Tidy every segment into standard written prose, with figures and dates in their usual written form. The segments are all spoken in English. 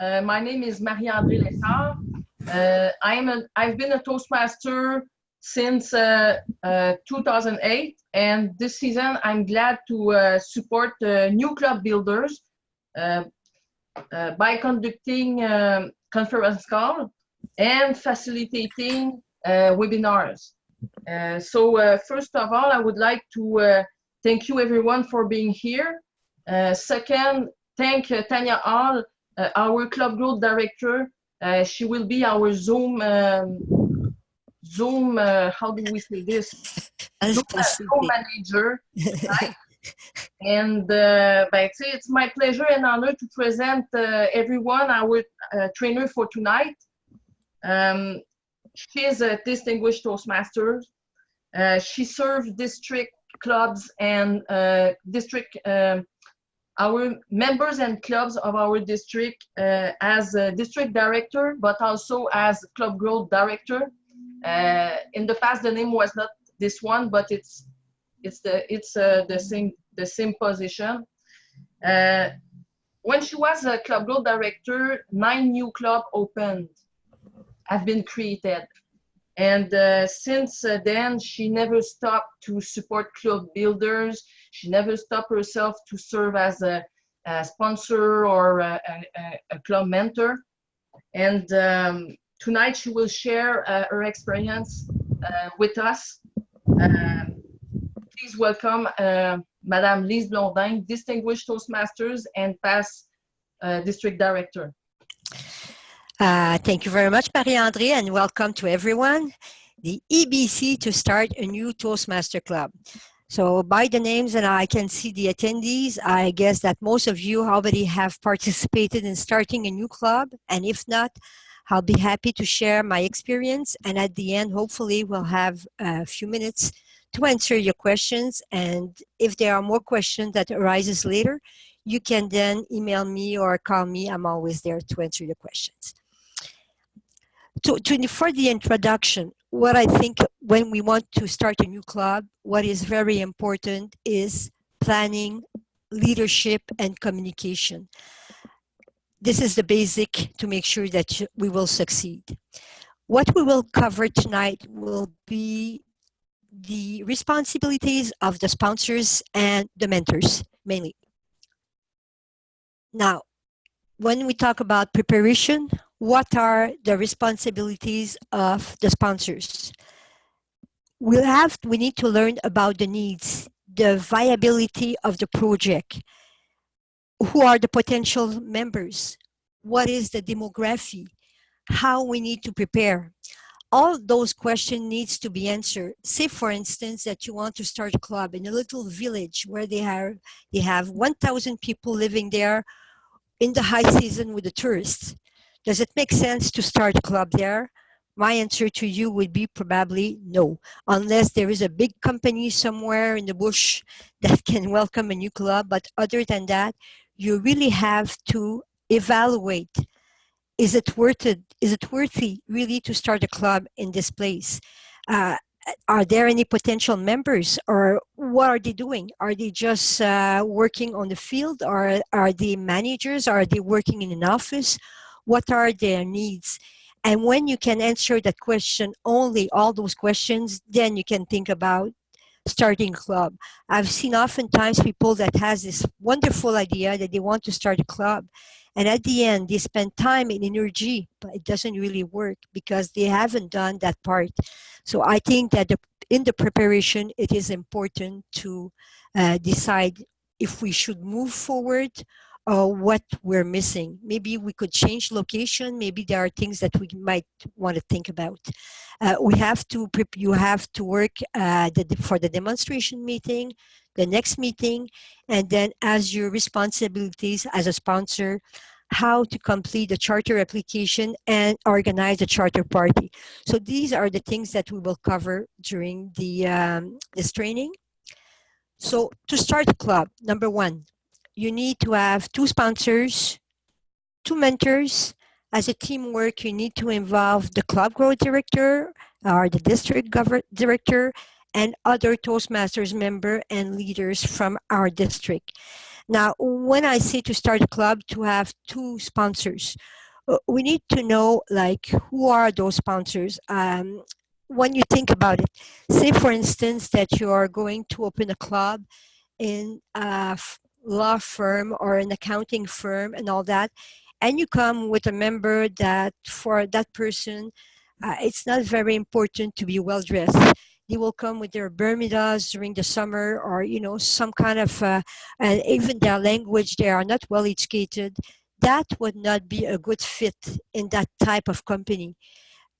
My name is Marie-André Lessard. I've been a Toastmaster since 2008, and this season I'm glad to support new club builders by conducting conference calls and facilitating webinars. First of all, I would like to thank you everyone for being here. Second, thank Tanya Hall, our club growth director. She will be our Zoom, how do we say this? Zoom manager. Right? And it's my pleasure and honor to present everyone our trainer for tonight. She is a distinguished Toastmaster. She served district clubs and our members and clubs of our district as a district director, but also as club growth director. In the past, the name was not this one, but it's the same position. When she was a club growth director, 9 new clubs have been created. And since then, she never stopped to support club builders. She never stopped herself to serve as a sponsor or a club mentor. And tonight, she will share her experience with us. Please welcome Madame Lise Blondin, Distinguished Toastmasters and past District Director. Thank you very much, Marie-André, and welcome to everyone. The EBC to start a new Toastmaster Club. So by the names, and I can see the attendees, I guess that most of you already have participated in starting a new club. And if not, I'll be happy to share my experience. And at the end, hopefully, we'll have a few minutes to answer your questions. And if there are more questions that arises later, you can then email me or call me. I'm always there to answer your questions. For the introduction, what I think when we want to start a new club, what is very important is planning, leadership, and communication. This is the basic to make sure that we will succeed. What we will cover tonight will be the responsibilities of the sponsors and the mentors, mainly. Now, when we talk about preparation, what are the responsibilities of the sponsors? We need to learn about the needs, the viability of the project. Who are the potential members? What is the demography? How we need to prepare? All those questions needs to be answered. Say, for instance, that you want to start a club in a little village where they have 1,000 people living there in the high season with the tourists. Does it make sense to start a club there? My answer to you would be probably no, unless there is a big company somewhere in the bush that can welcome a new club. But other than that, you really have to evaluate. Is it worth it? Is it worthy really to start a club in this place? Are there any potential members, or what are they doing? Are they just working on the field, or are they managers? Are they working in an office? What are their needs? And when you can answer that question, only all those questions, then you can think about starting a club. I've seen oftentimes people that has this wonderful idea that they want to start a club, and at the end they spend time and energy, but it doesn't really work because they haven't done that part. So I think that in the preparation, it is important to decide if we should move forward or what we're missing. Maybe we could change location. Maybe there are things that we might want to think about. You have to work for the demonstration meeting, the next meeting, and then as your responsibilities as a sponsor, how to complete the charter application and organize a charter party. So these are the things that we will cover during this training. So to start a club, number one, you need to have 2 sponsors, 2 mentors. As a teamwork, you need to involve the club growth director or the district director and other Toastmasters member and leaders from our district. Now, when I say to start a club, to have two sponsors, we need to know like who are those sponsors. When you think about it, say for instance that you are going to open a club in a law firm or an accounting firm and all that, and you come with a member that for that person, it's not very important to be well dressed. They will come with their Bermudas during the summer, or some kind of, and even their language, they are not well educated. That would not be a good fit in that type of company.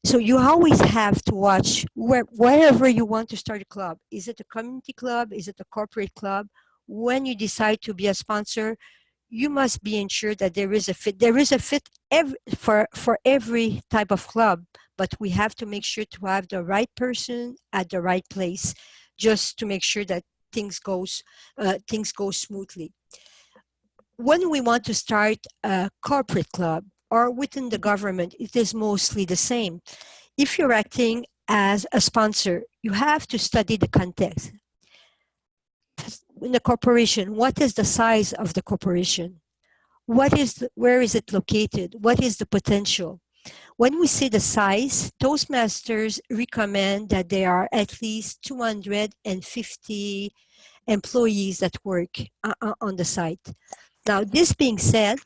So you always have to watch wherever you want to start a club. Is it a community club? Is it a corporate club? When you decide to be a sponsor, you must be ensured that there is a fit. There is a fit for every type of club, but we have to make sure to have the right person at the right place, just to make sure that things go smoothly. When we want to start a corporate club or within the government, it is mostly the same. If you're acting as a sponsor, you have to study the context. In the corporation, what is the size of the corporation? Where is it located? What is the potential? When we say the size, Toastmasters recommend that there are at least 250 employees that work on the site. Now, this being said,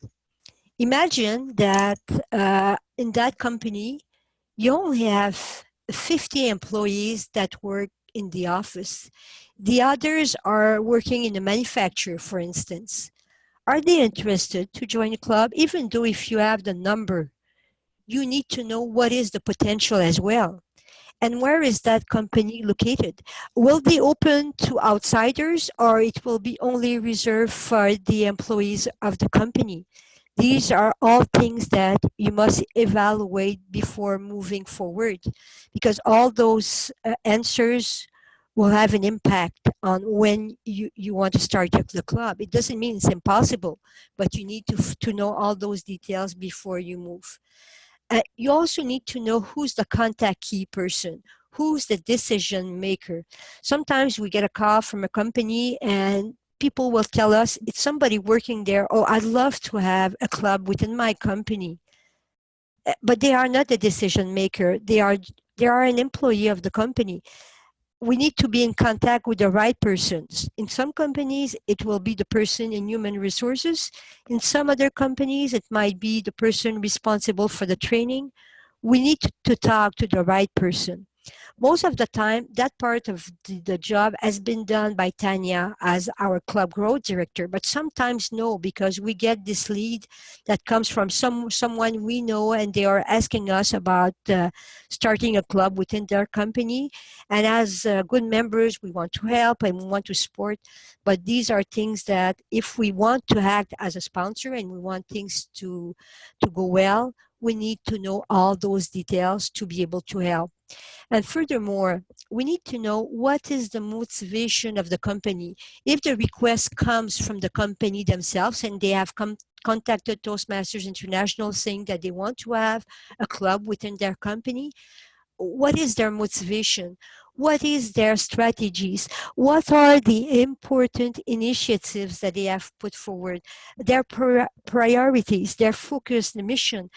imagine that in that company, you only have 50 employees that work in the office. The others are working in the manufacturer, for instance. Are they interested to join a club? Even though if you have the number, you need to know what is the potential as well. And where is that company located? Will they open to outsiders, or it will be only reserved for the employees of the company? These are all things that you must evaluate before moving forward, because all those answers will have an impact on when you want to start the club. It doesn't mean it's impossible, but you need to know all those details before you move. You also need to know who's the contact key person, who's the decision maker. Sometimes we get a call from a company and people will tell us it's somebody working there. Oh, I'd love to have a club within my company. But they are not the decision maker. They are an employee of the company. We need to be in contact with the right persons. In some companies, it will be the person in human resources. In some other companies, it might be the person responsible for the training. We need to talk to the right person. Most of the time, that part of the job has been done by Tanya as our club growth director, but sometimes no, because we get this lead that comes from someone we know, and they are asking us about starting a club within their company. And as good members, we want to help and we want to support, but these are things that if we want to act as a sponsor and we want things to go well, we need to know all those details to be able to help. And furthermore, we need to know what is the motivation of the company. If the request comes from the company themselves and they have contacted Toastmasters International saying that they want to have a club within their company, what is their motivation? What is their strategies? What are the important initiatives that they have put forward? Their priorities, their focus, the mission.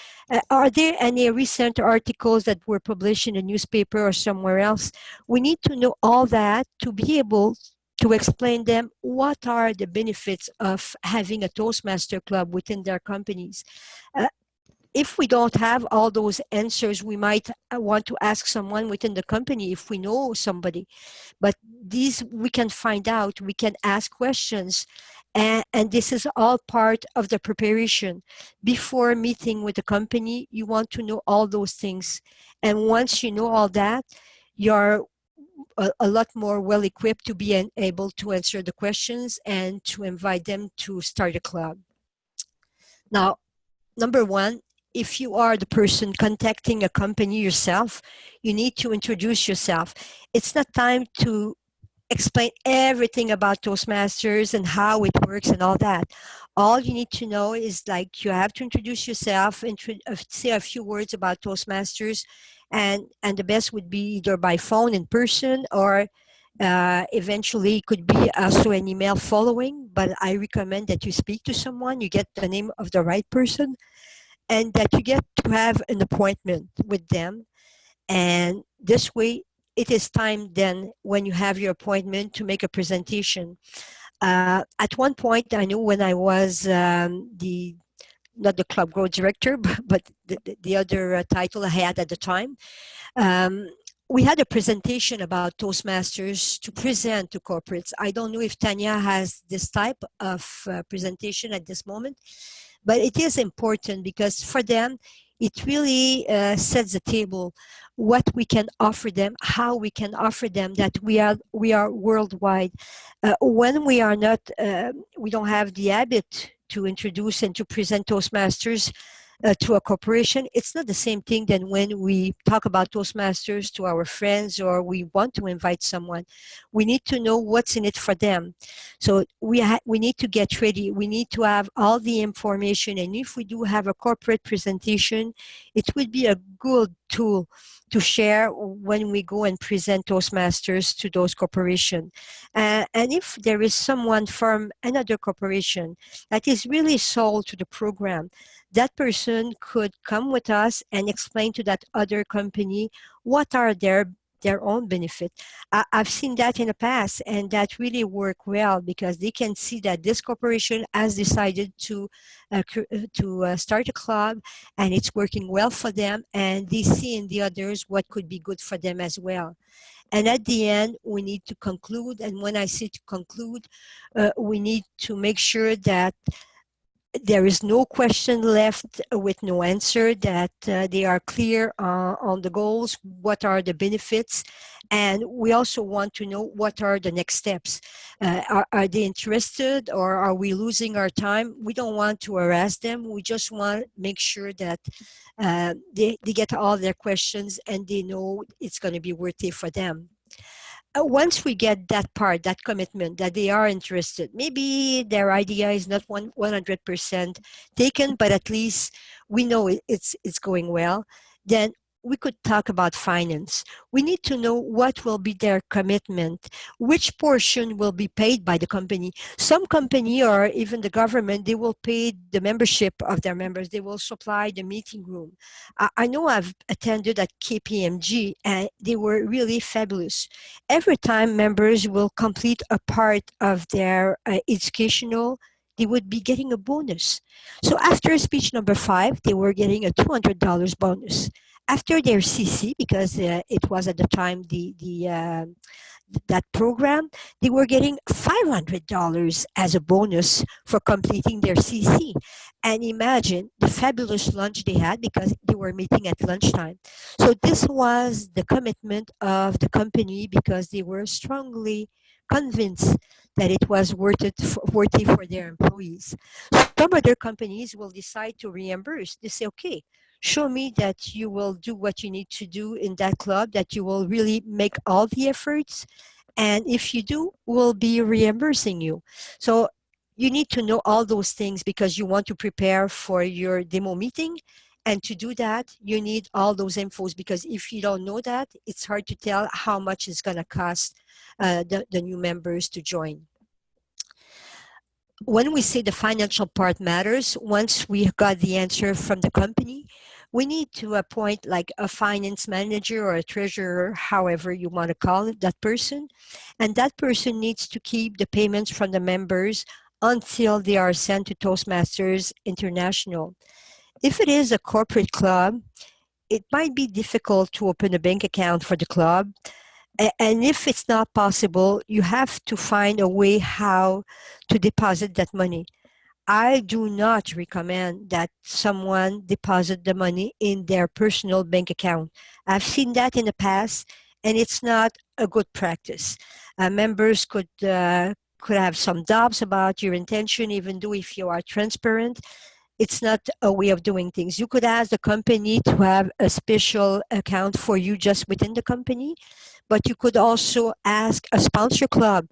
Are there any recent articles that were published in a newspaper or somewhere else? We need to know all that to be able to explain them what are the benefits of having a Toastmaster club within their companies. If we don't have all those answers, we might want to ask someone within the company if we know somebody. But these we can find out, we can ask questions, and this is all part of the preparation. Before meeting with the company, you want to know all those things. And once you know all that, you're a lot more well equipped to be able to answer the questions and to invite them to start a club. Now, number one, if you are the person contacting a company yourself, you need to introduce yourself. It's not time to explain everything about Toastmasters and how it works and all that. All you need to know is like you have to introduce yourself, say a few words about Toastmasters, and the best would be either by phone in person or eventually it could be also an email following. but I recommend that you speak to someone, you get the name of the right person, and that you get to have an appointment with them. And this way, it is time then when you have your appointment to make a presentation. At one point, I know when I was the not the club growth director, but the other title I had at the time, um, we had a presentation about Toastmasters to present to corporates. I don't know if Tanya has this type of presentation at this moment, but it is important because for them, it really sets the table what we can offer them, how we can offer them that we are worldwide. When we are not, we don't have the habit to introduce and to present Toastmasters to a corporation, it's not the same thing than when we talk about Toastmasters to our friends or we want to invite someone. We need to know what's in it for them. So we need to get ready. We need to have all the information. And if we do have a corporate presentation, it would be a good tool to share when we go and present Toastmasters to those corporations. And if there is someone from another corporation that is really sold to the program, that person could come with us and explain to that other company what are their own benefit. I've seen that in the past, and that really work well because they can see that this corporation has decided to start a club, and it's working well for them, and they see in the others what could be good for them as well. And at the end, we need to conclude. And when I say to conclude, we need to make sure that there is no question left with no answer, that they are clear on the goals, what are the benefits, and we also want to know what are the next steps. Are they interested, or are we losing our time? We don't want to harass them. We just want to make sure that they get all their questions and they know it's going to be worth it for them. Once we get that part, that commitment that they are interested, maybe their idea is not 100% taken, but at least we know it's going well, then we could talk about finance. We need to know what will be their commitment, which portion will be paid by the company. Some company or even the government, they will pay the membership of their members. They will supply the meeting room. I know I've attended at KPMG and they were really fabulous. Every time members will complete a part of their educational, they would be getting a bonus. So after speech number 5, they were getting a $200 bonus. After their CC, because it was at the time that program, they were getting $500 as a bonus for completing their CC. And imagine the fabulous lunch they had because they were meeting at lunchtime. So this was the commitment of the company because they were strongly convinced that it was worthy for their employees. Some other companies will decide to reimburse. They say, okay, show me that you will do what you need to do in that club, that you will really make all the efforts. And if you do, we'll be reimbursing you. So you need to know all those things because you want to prepare for your demo meeting. And to do that, you need all those infos because if you don't know that, it's hard to tell how much it's going to cost the new members to join. When we say the financial part matters, once we got the answer from the company, we need to appoint like a finance manager or a treasurer, however you want to call it, that person. And that person needs to keep the payments from the members until they are sent to Toastmasters International. If it is a corporate club, it might be difficult to open a bank account for the club. And if it's not possible, you have to find a way how to deposit that money. I do not recommend that someone deposit the money in their personal bank account. I've seen that in the past, and it's not a good practice. Members could have some doubts about your intention, even though if you are transparent, it's not a way of doing things. You could ask the company to have a special account for you just within the company, but you could also ask a sponsor club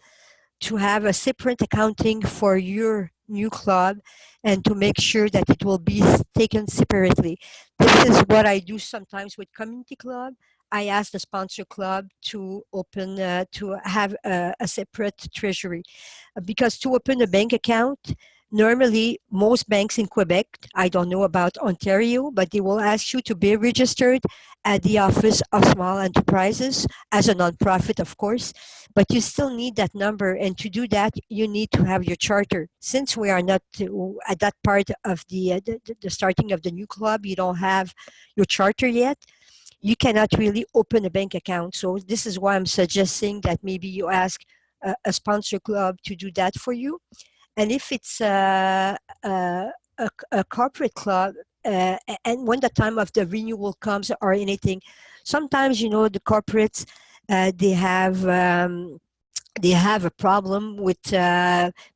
to have a separate accounting for your new club and to make sure that it will be taken separately. This is what I do sometimes with community club. I asked the sponsor club to open, to have a separate treasury. Because to open a bank account, normally most banks in Quebec, I don't know about Ontario, but they will ask you to be registered at the Office of Small Enterprises as a nonprofit, of course, but you still need that number. And to do that, you need to have your charter. Since we are not at that part of the starting of the new club, you don't have your charter yet, you cannot really open a bank account. So this is why I'm suggesting that maybe you ask a sponsor club to do that for you. And if it's a corporate club, and when the time of the renewal comes or anything, sometimes, you know, the corporates, they have a problem with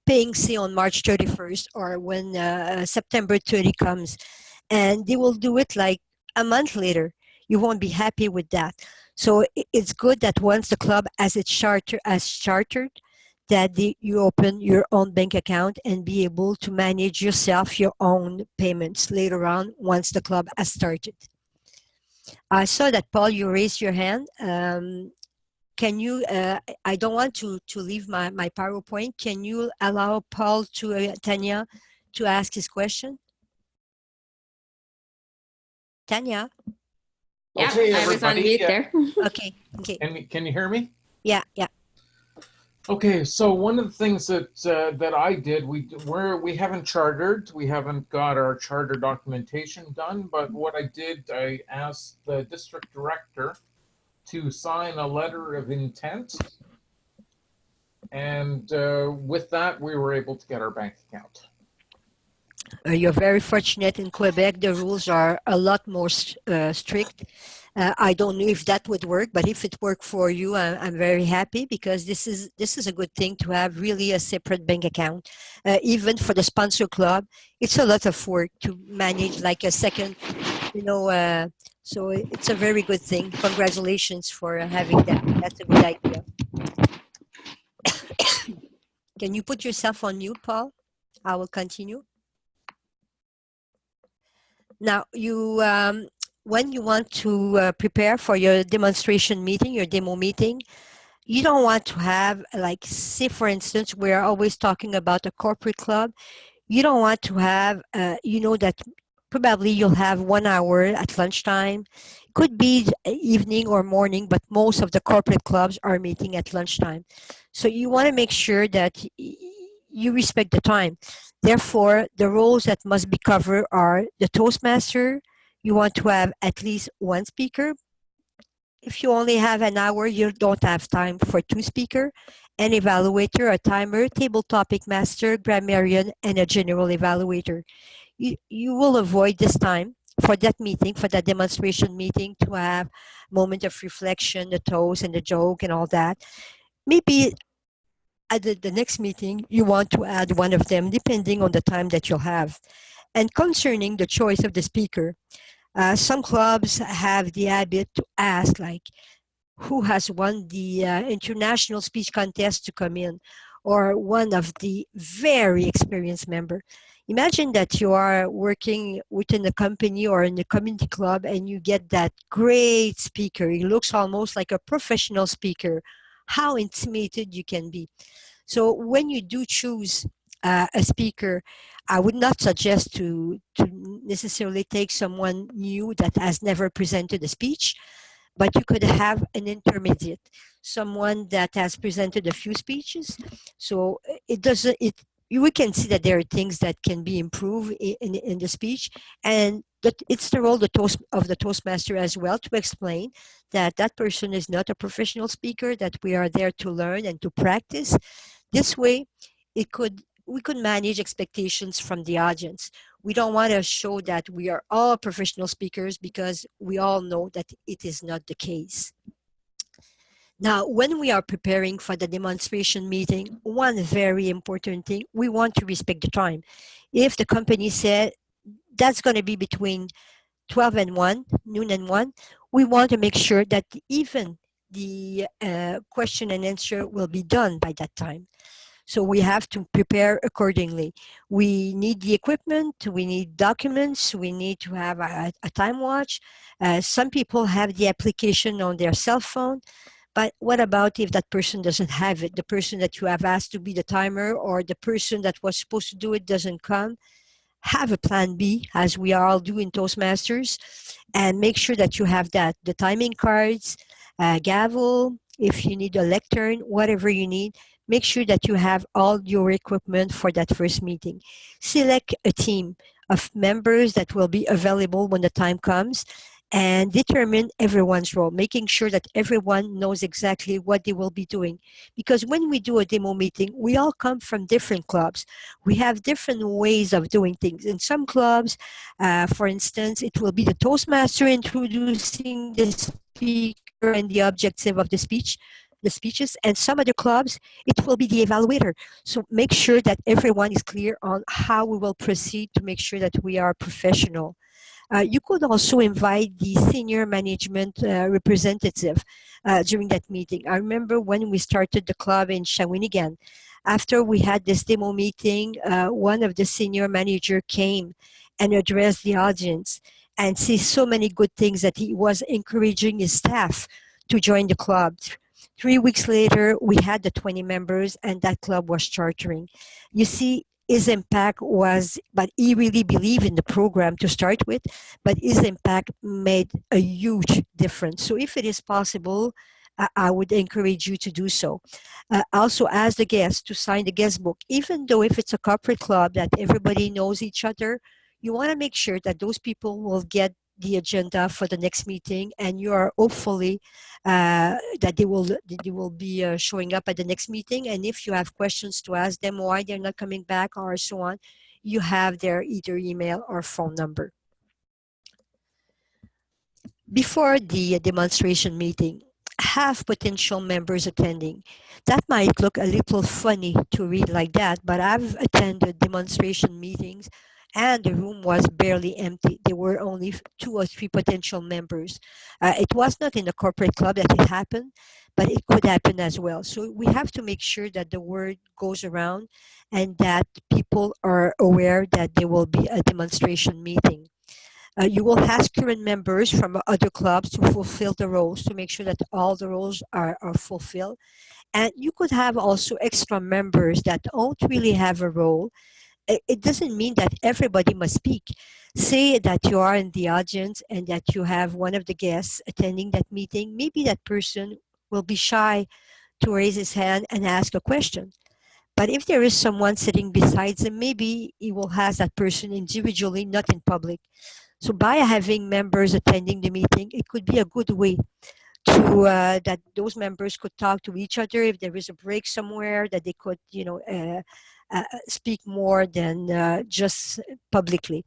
paying, say, on March 31st or when September 30 comes, and they will do it like a month later. You won't be happy with that. So it's good that once the club as it's chartered, that you open your own bank account and be able to manage yourself your own payments later on once the club has started. I saw that, Paul, you raised your hand. Can you, I don't want to leave my PowerPoint. Can you allow Paul to, Tanya, to ask his question? Tanya? Yeah, Okay, I was on mute there. Okay, okay. Can you hear me? Yeah, yeah. Okay, so one of the things that that I did, we haven't chartered, we haven't got our charter documentation done, but what I did, I asked the district director to sign a letter of intent, and with that, we were able to get our bank account. You're very fortunate in Quebec. The rules are a lot more strict. I don't know if that would work, but if it worked for you, I'm very happy, because this is a good thing to have really a separate bank account. Even for the sponsor club, it's a lot of work to manage like a second, you know, so it's a very good thing. Congratulations for having that. That's a good idea. Can you put yourself on mute, Paul? I will continue. Now, you when you want to prepare for your demonstration meeting, your demo meeting, you don't want to have, like, say, for instance, we're always talking about a corporate club. You don't want to have, you know, that probably you'll have 1 hour at lunchtime. Could be evening or morning, but most of the corporate clubs are meeting at lunchtime. So you want to make sure that you respect the time. Therefore, the roles that must be covered are the Toastmaster. You want to have at least one speaker. If you only have an hour, you don't have time for two speakers. An evaluator, a timer, table topic master, grammarian, and a general evaluator. You will avoid this time for that meeting, for that demonstration meeting, to have a moment of reflection, the toast and the joke and all that. Maybe at the next meeting, you want to add one of them, depending on the time that you'll have. And concerning the choice of the speaker, some clubs have the habit to ask, like, who has won the international speech contest to come in, or one of the very experienced member. Imagine that you are working within a company or in a community club and you get that great speaker. He looks almost like a professional speaker. How intimidated you can be. So when you do choose a speaker, I would not suggest to necessarily take someone new that has never presented a speech, but you could have an intermediate, someone that has presented a few speeches. So it doesn't, we can see that there are things that can be improved in the speech, and that it's the role of the Toastmaster as well to explain that that person is not a professional speaker, that we are there to learn and to practice. This way, we could manage expectations from the audience. We don't want to show that we are all professional speakers, because we all know that it is not the case. Now, when we are preparing for the demonstration meeting, one very important thing, we want to respect the time. If the company said that's going to be between 12 and 1, noon and 1, we want to make sure that even the question and answer will be done by that time. So we have to prepare accordingly. We need the equipment, we need documents, we need to have a time watch. Some people have the application on their cell phone, but what about if that person doesn't have it? The person that you have asked to be the timer or the person that was supposed to do it doesn't come? Have a plan B, as we all do in Toastmasters, and make sure that you have that, the timing cards, gavel, if you need a lectern, whatever you need, make sure that you have all your equipment for that first meeting. Select a team of members that will be available when the time comes, and determine everyone's role, making sure that everyone knows exactly what they will be doing. Because when we do a demo meeting, we all come from different clubs. We have different ways of doing things. In some clubs, for instance, it will be the Toastmaster introducing the speaker and the objective of the speeches, and some other clubs, it will be the evaluator. So make sure that everyone is clear on how we will proceed to make sure that we are professional. You could also invite the senior management representative during that meeting. I remember when we started the club in Shawinigan, after we had this demo meeting, one of the senior manager came and addressed the audience and see so many good things that he was encouraging his staff to join the club. 3 weeks later, we had the 20 members and that club was chartering. You see, his impact was, but he really believed in the program to start with, but his impact made a huge difference. So if it is possible, I would encourage you to do so. Also ask the guests to sign the guest book, even though if it's a corporate club that everybody knows each other, you want to make sure that those people will get the agenda for the next meeting, and you are hopefully that they will be showing up at the next meeting. And if you have questions to ask them why they're not coming back or so on, you have their either email or phone number. Before the demonstration meeting, have potential members attending. That might look a little funny to read like that, but I've attended demonstration meetings and the room was barely empty. There were only 2 or 3 potential members. It was not in the corporate club that it happened, but it could happen as well. So we have to make sure that the word goes around and that people are aware that there will be a demonstration meeting. You will ask current members from other clubs to fulfill the roles to make sure that all the roles are fulfilled. And you could have also extra members that don't really have a role. It doesn't mean that everybody must speak. Say that you are in the audience and that you have one of the guests attending that meeting. Maybe that person will be shy to raise his hand and ask a question. But if there is someone sitting beside him, maybe he will ask that person individually, not in public. So by having members attending the meeting, it could be a good way to that those members could talk to each other if there is a break somewhere, that they could, speak more than just publicly.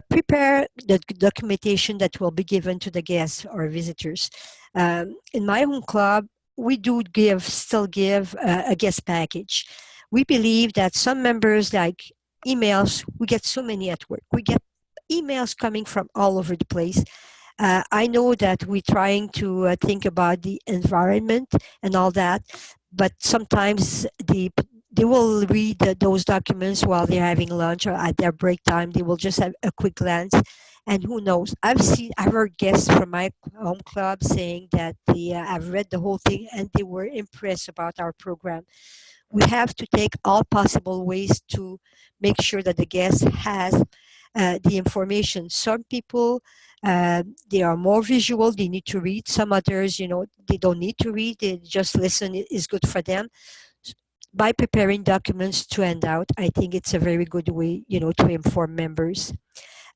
Prepare the documentation that will be given to the guests or visitors. In my own club, we do still give a guest package. We believe that some members like emails, we get so many at work. We get emails coming from all over the place. I know that we're trying to think about the environment and all that, but sometimes they will read those documents while they're having lunch or at their break time. They will just have a quick glance, and who knows? I've heard guests from my home club saying that they have read the whole thing and they were impressed about our program. We have to take all possible ways to make sure that the guest has the information. Some people, they are more visual, they need to read. Some others, they don't need to read, they just listen is good for them. By preparing documents to hand out, I think it's a very good way, to inform members.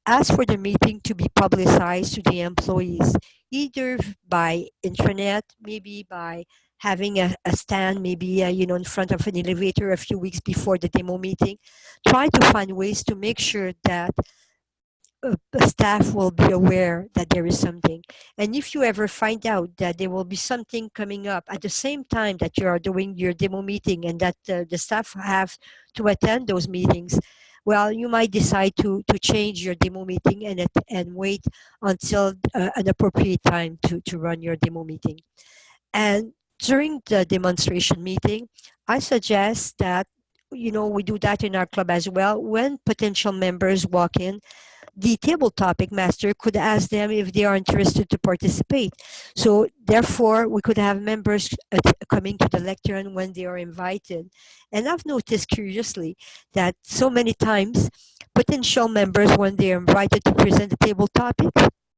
Ask for the meeting to be publicized to the employees, either by intranet, maybe by having a stand, maybe in front of an elevator a few weeks before the demo meeting. Try to find ways to make sure that the staff will be aware that there is something. And if you ever find out that there will be something coming up at the same time that you are doing your demo meeting and that the staff have to attend those meetings, well, you might decide to change your demo meeting and wait until an appropriate time to run your demo meeting. And during the demonstration meeting, I suggest that, we do that in our club as well. When potential members walk in, the table topic master could ask them if they are interested to participate. So therefore, we could have members coming to the lectern when they are invited. And I've noticed curiously that so many times potential members, when they are invited to present the table topic,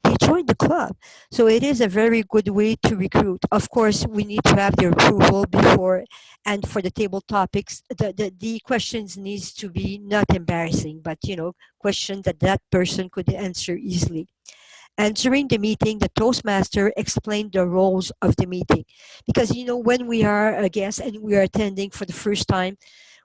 they join the club. So it is a very good way to recruit. Of course, we need to have their approval before, and for the table topics, the questions needs to be not embarrassing, but question that that person could answer easily. And during the meeting, the Toastmaster explained the roles of the meeting. Because, when we are a guest and we are attending for the first time,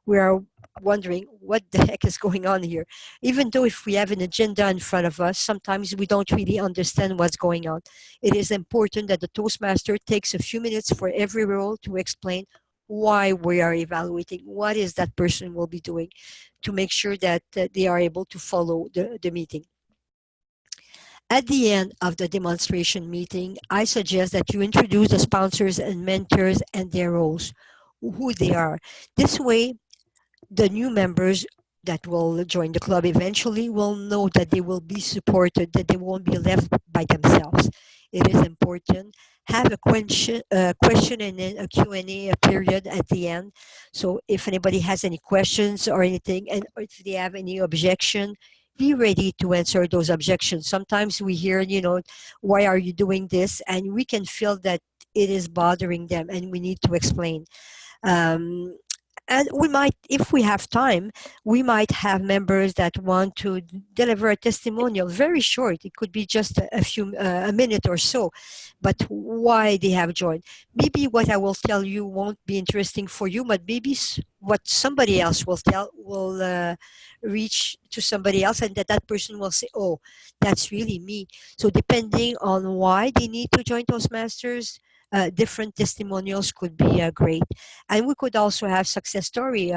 we are wondering what the heck is going on here. Even though if we have an agenda in front of us, sometimes we don't really understand what's going on. It is important that the Toastmaster takes a few minutes for every role to explain why we are evaluating, what is that person will be doing, to make sure that they are able to follow the meeting. At the end of the demonstration meeting, I suggest that you introduce the sponsors and mentors and their roles, who they are. This way, the new members that will join the club eventually will know that they will be supported, that they won't be left by themselves. It is important. Have a question and then a Q&A period at the end. So if anybody has any questions or anything, and or if they have any objection, be ready to answer those objections. Sometimes we hear, why are you doing this? And we can feel that it is bothering them and we need to explain. Um, and we might, if we have time, we might have members that want to deliver a testimonial, very short. It could be just a minute or so, but why they have joined. Maybe what I will tell you won't be interesting for you, but maybe what somebody else will tell will reach to somebody else, and that person will say, oh, that's really me. So depending on why they need to join Toastmasters, different testimonials could be great. And we could also have success story.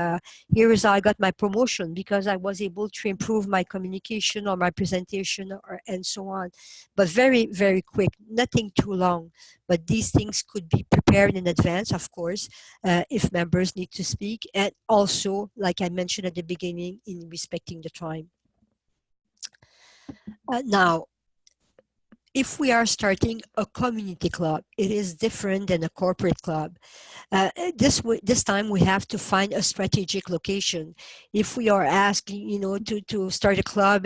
Here is how I got my promotion because I was able to improve my communication or my presentation and so on. But very, very quick, nothing too long. But these things could be prepared in advance, of course, if members need to speak. And also, like I mentioned at the beginning, in respecting the time. Now, if we are starting a community club, it is different than a corporate club. This time we have to find a strategic location. If we are asking, to start a club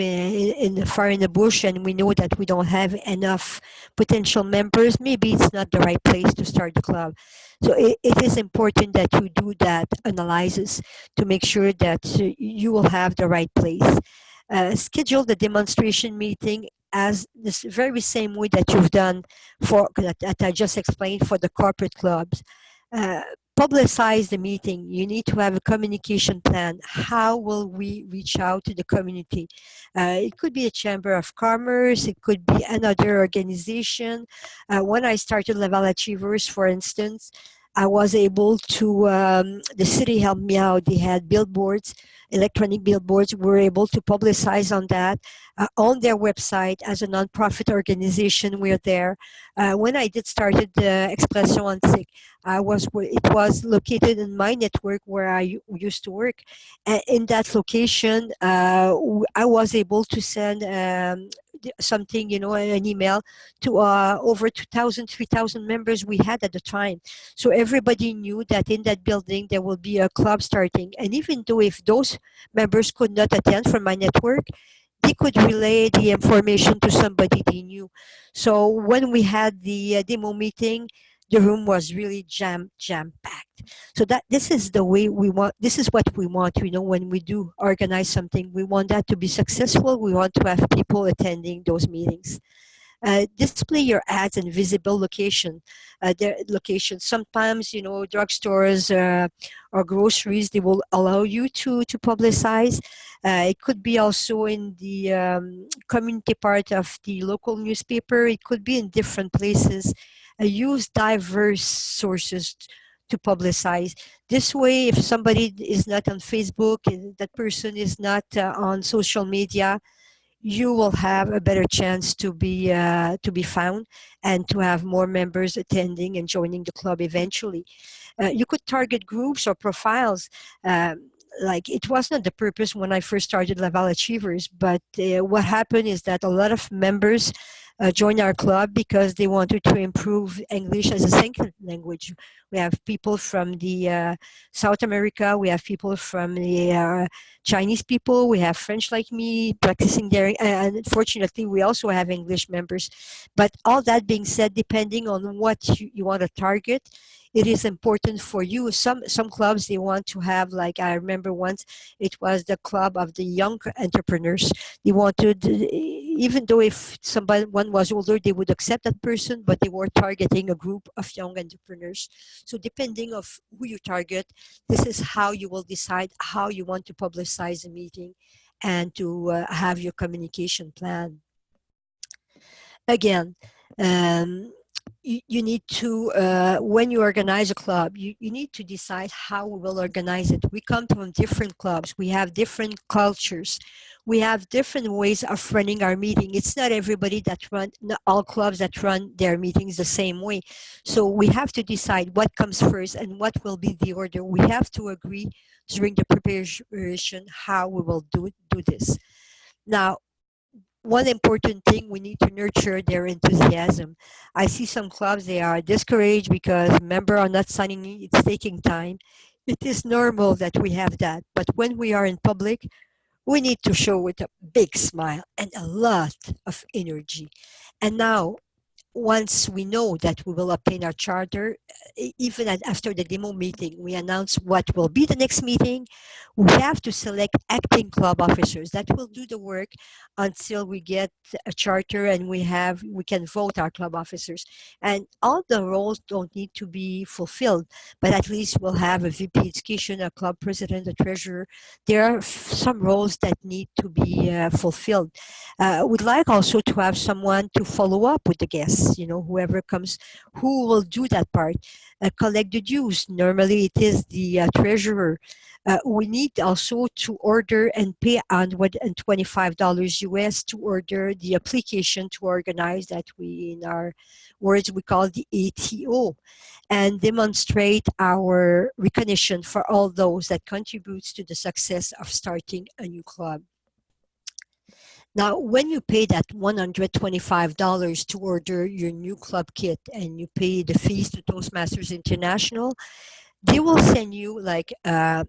far in the bush, and we know that we don't have enough potential members, maybe it's not the right place to start the club. So it is important that you do that analysis to make sure that you will have the right place. Schedule the demonstration meeting as this very same way that you've done that I just explained for the corporate clubs. Publicize the meeting. You need to have a communication plan. How will we reach out to the community? It could be a chamber of commerce. It could be another organization. When I started Level Achievers, for instance, I was able to, the city helped me out. They had billboards, electronic billboards. We were able to publicize on that on their website as a nonprofit organization. We're there. When I did started the Expression Antique, it was located in my network where I used to work. In that location, I was able to send something, an email to over 2,000, 3,000 members we had at the time. So everybody knew that in that building there will be a club starting. And even though if those members could not attend from my network, they could relay the information to somebody they knew. So when we had the demo meeting, the room was really jam packed. So this is the way we want. This is what we want. When we do organize something, we want that to be successful. We want to have people attending those meetings. Display your ads in visible location. Their locations. Sometimes, drugstores or groceries, they will allow you to publicize. It could be also in the community part of the local newspaper. It could be in different places. Use diverse sources to publicize. This way, if somebody is not on Facebook and that person is not on social media, you will have a better chance to be found and to have more members attending and joining the club eventually. You could target groups or profiles. Like it was not the purpose when I first started Laval Achievers, but what happened is that a lot of members joined our club because they wanted to improve English as a second language. We have people from the South America, we have people from the Chinese people, we have French like me practicing there, and unfortunately we also have English members. But all that being said, depending on what you want to target, it is important for you. Some clubs, they want to have, like I remember once, it was the club of the young entrepreneurs. They wanted, even though if one was older, they would accept that person, but they were targeting a group of young entrepreneurs. So depending of who you target, this is how you will decide how you want to publicize a meeting and to have your communication plan. Again, you need to, when you organize a club, you need to decide how we will organize it. We come from different clubs. We have different cultures. We have different ways of running our meeting. It's not everybody not all clubs that run their meetings the same way. So we have to decide what comes first and what will be the order. We have to agree during the preparation how we will do this. Now, one important thing, we need to nurture their enthusiasm. I see some clubs, they are discouraged because members are not signing in, it's taking time. It is normal that we have that, but when we are in public, we need to show with a big smile and a lot of energy. And now, once we know that we will obtain our charter, even after the demo meeting, we announce what will be the next meeting. We have to select acting club officers that will do the work until we get a charter and we can vote our club officers. And all the roles don't need to be fulfilled, but at least we'll have a VP education, a club president, a treasurer. There are some roles that need to be fulfilled. We'd like also to have someone to follow up with the guests, whoever comes, who will do that part. Collect the dues. Normally it is the treasurer. We need also to order and pay $125 US to order the application to organize that in our words, we call the ATO, and demonstrate our recognition for all those that contributes to the success of starting a new club. Now, when you pay that $125 to order your new club kit and you pay the fees to Toastmasters International, they will send you like a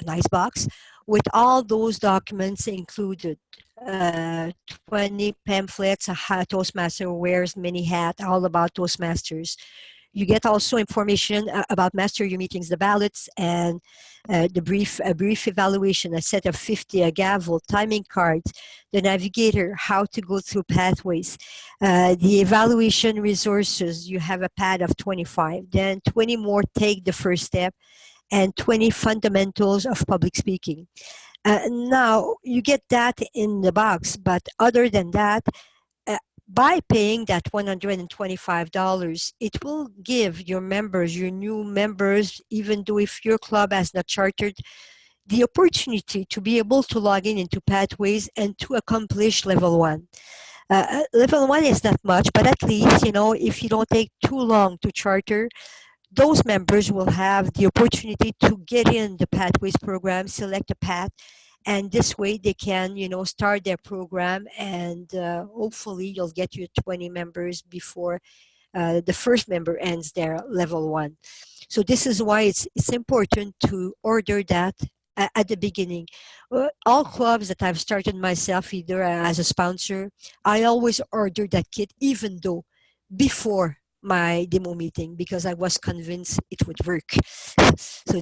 nice box with all those documents included. 20 pamphlets, a Toastmaster wears mini hat, all about Toastmasters. You get also information about master your meetings, the ballots, and a brief evaluation, a set of 50, a gavel, timing cards, the navigator, how to go through pathways, the evaluation resources. You have a pad of 25, then 20 more take the first step, and 20 fundamentals of public speaking. Now you get that in the box, but other than that, by paying that $125, it will give your members, your new members, even though if your club has not chartered, the opportunity to be able to log into pathways and to accomplish level 1. Level 1 is not much, but at least, if you don't take too long to charter, those members will have the opportunity to get in the pathways program, select a path, and this way they can, start their program, and hopefully you'll get your 20 members before the first member ends their level 1. So this is why it's important to order that at the beginning. All clubs that I've started myself, either as a sponsor, I always order that kit, even though before my demo meeting, because I was convinced it would work. So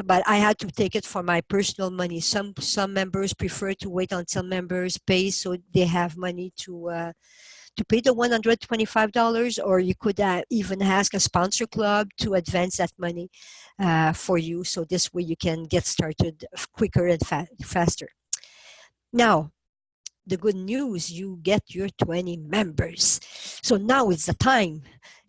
but I had to take it for my personal money. Some members prefer to wait until members pay, so they have money to pay the $125, or you could even ask a sponsor club to advance that money for you. So this way you can get started quicker and faster. Now, the good news, you get your 20 members. So now it's the time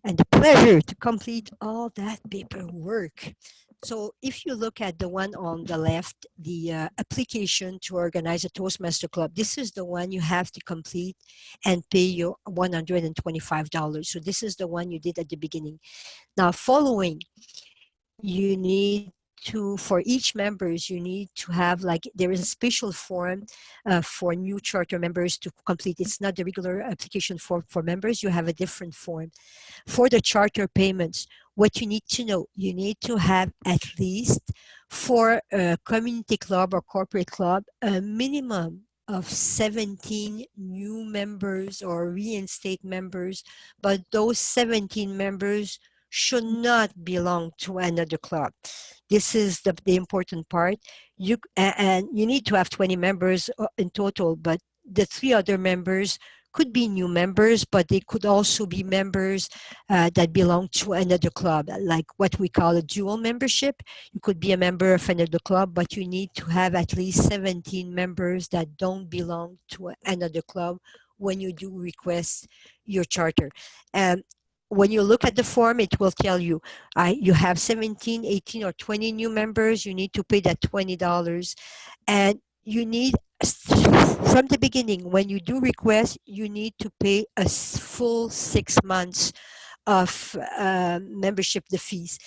and the pleasure to complete all that paperwork. So if you look at the one on the left, the application to organize a Toastmaster Club, this is the one you have to complete and pay your $125. So this is the one you did at the beginning. Now, following, you need to, for each members, you need to have, like, there is a special form for new charter members to complete. It's not the regular application form for members. You have a different form. For the charter payments, what you need to know, you need to have at least for a community club or corporate club, a minimum of 17 new members or reinstate members, but those 17 members should not belong to another club. This is the important part. And you need to have 20 members in total, but the 3 other members could be new members, but they could also be members that belong to another club, like what we call a dual membership. You could be a member of another club, but you need to have at least 17 members that don't belong to another club when you do request your charter. And when you look at the form, it will tell you you have 17, 18, or 20 new members. You need to pay that $20. And you need, from the beginning, when you do request, you need to pay a full 6 months of membership, the fees.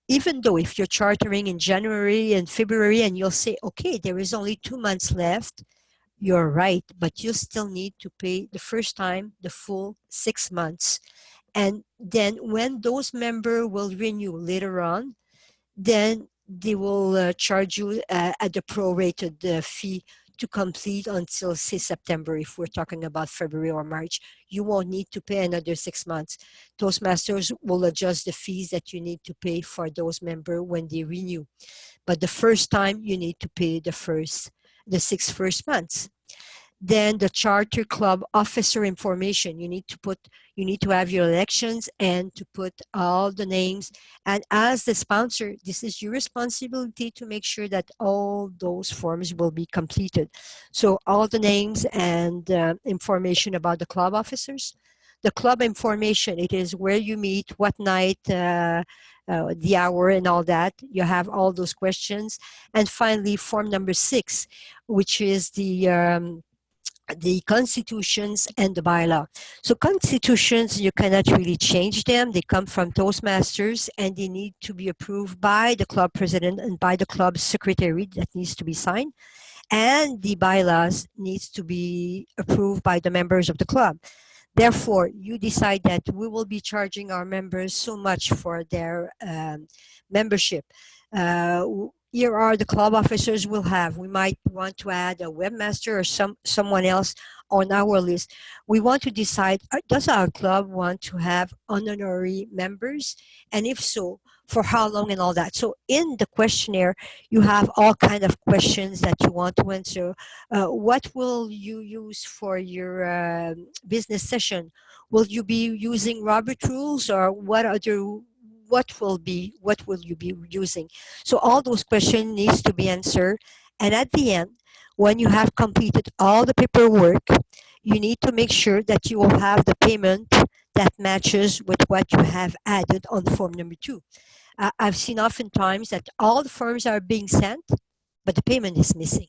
Even though if you're chartering in January and February and you'll say, okay, there is only 2 months left, you're right, but you still need to pay the first time the full 6 months. And then when those members will renew later on, then they will charge you at the prorated fee to complete until, say, September. If we're talking about February or March, you won't need to pay another 6 months. Toastmasters will adjust the fees that you need to pay for those members when they renew. But the first time, you need to pay the 6 first months. Then the charter club officer information, you need to have your elections and to put all the names. And as the sponsor, this is your responsibility to make sure that all those forms will be completed. So all the names and information about the club officers. The club information, it is where you meet, what night, the hour and all that. You have all those questions. And finally, form number 6, which is the constitutions and the bylaw. So constitutions, you cannot really change them. They come from Toastmasters and they need to be approved by the club president and by the club secretary. That needs to be signed. And the bylaws needs to be approved by the members of the club. Therefore, you decide that we will be charging our members so much for their membership. Here are the club officers we'll have. We might want to add a webmaster or someone else on our list. We want to decide, does our club want to have honorary members? And if so, for how long and all that. So in the questionnaire, you have all kinds of questions that you want to answer. What will you use for your business session? Will you be using Robert rules, or what will you be using? So all those questions needs to be answered. And at the end, when you have completed all the paperwork, you need to make sure that you will have the payment that matches with what you have added on form number 2. I've seen oftentimes that all the forms are being sent, but the payment is missing.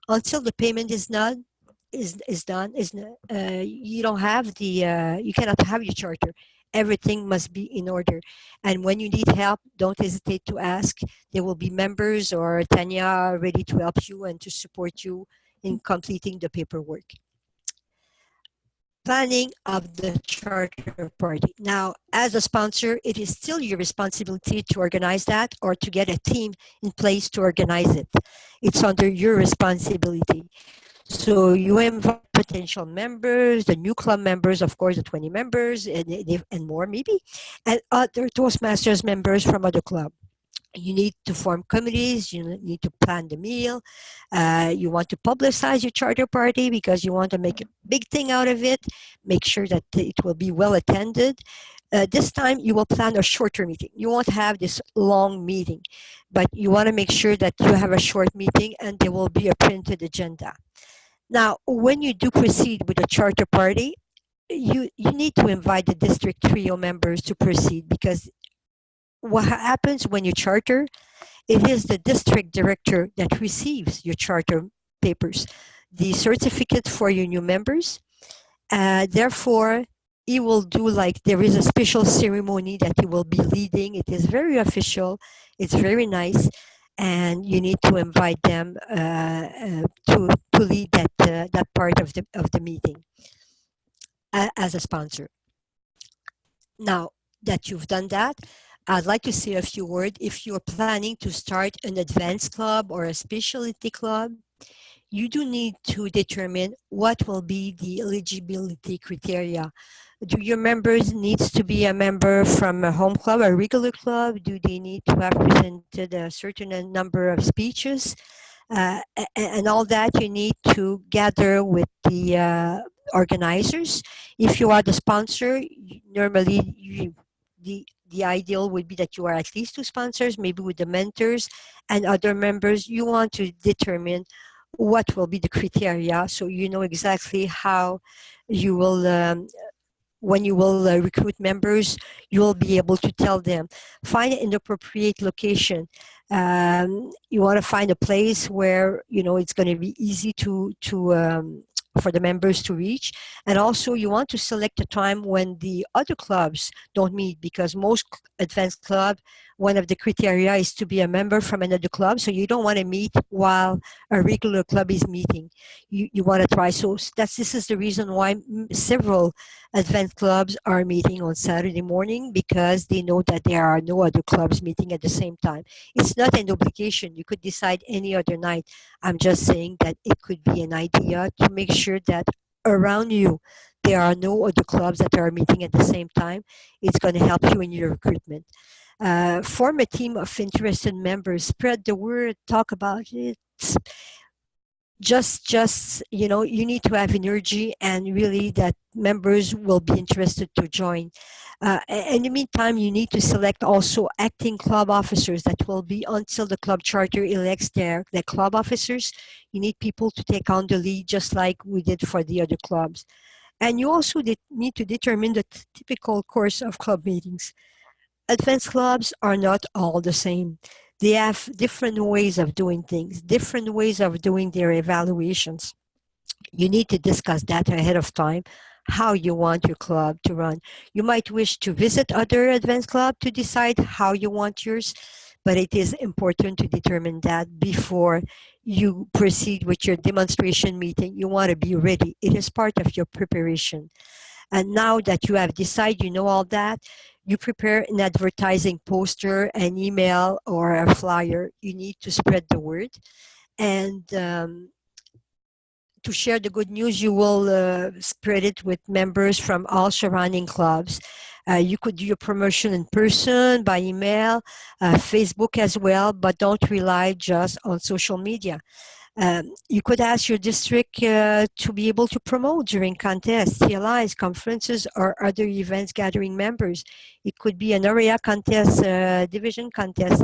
Until the payment is done, you don't have you cannot have your charter. Everything must be in order. And when you need help, don't hesitate to ask. There will be members or Tanya ready to help you and to support you in completing the paperwork. Planning of the charter party. Now, as a sponsor, it is still your responsibility to organize that or to get a team in place to organize it. It's under your responsibility. So you invite potential members, the new club members, of course, the 20 members and more maybe, and other Toastmasters members from other clubs. You need to form committees, you need to plan the meal, you want to publicize your charter party because you want to make a big thing out of it, make sure that it will be well attended. This time you will plan a shorter meeting. You won't have this long meeting, but you want to make sure that you have a short meeting and there will be a printed agenda. Now, when you do proceed with a charter party, you need to invite the district trio members to proceed because what happens when you charter, it is the district director that receives your charter papers, the certificate for your new members. Therefore, he will do like there is a special ceremony that he will be leading. It is very official. It's very nice, and you need to invite them to lead that part of the meeting as a sponsor. Now that you've done that, I'd like to say a few words. If you're planning to start an advanced club or a specialty club, you do need to determine what will be the eligibility criteria. Do your members needs to be a member from a home club, a regular club? Do they need to have presented a certain number of speeches? And all that you need to gather with the organizers. If you are the sponsor, normally the ideal would be that you are at least two sponsors, maybe with the mentors and other members. You want to determine what will be the criteria, so you know exactly how you will when you will recruit members, you will be able to tell them, find an appropriate location. You want to find a place where you know it's going to be easy to for the members to reach, and also you want to select a time when the other clubs don't meet, because most advanced club, one of the criteria is to be a member from another club, so you don't want to meet while a regular club is meeting. You want to try, so this is the reason why several advanced clubs are meeting on Saturday morning, because they know that there are no other clubs meeting at the same time. It's not an obligation. You could decide any other night. I'm just saying that it could be an idea to make sure that around you there are no other clubs that are meeting at the same time. It's going to help you in your recruitment. Form a team of interested members. Spread the word. Talk about it. Just you know, you need to have energy, and really that members will be interested to join. In the meantime, you need to select also acting club officers that will be until the club charter elects their club officers. You need people to take on the lead, just like we did for the other clubs. And you also need to determine the typical course of club meetings. Advanced clubs are not all the same. They have different ways of doing things, different ways of doing their evaluations. You need to discuss that ahead of time, how you want your club to run. You might wish to visit other advanced clubs to decide how you want yours, but it is important to determine that before you proceed with your demonstration meeting. You want to be ready. It is part of your preparation. And now that you have decided, you know all that, you prepare an advertising poster, an email, or a flyer. You need to spread the word. And to share the good news, you will spread it with members from all surrounding clubs. You could do your promotion in person, by email, Facebook as well, but don't rely just on social media. You could ask your district to be able to promote during contests, TLIs, conferences, or other events gathering members. It could be an area contest, division contest,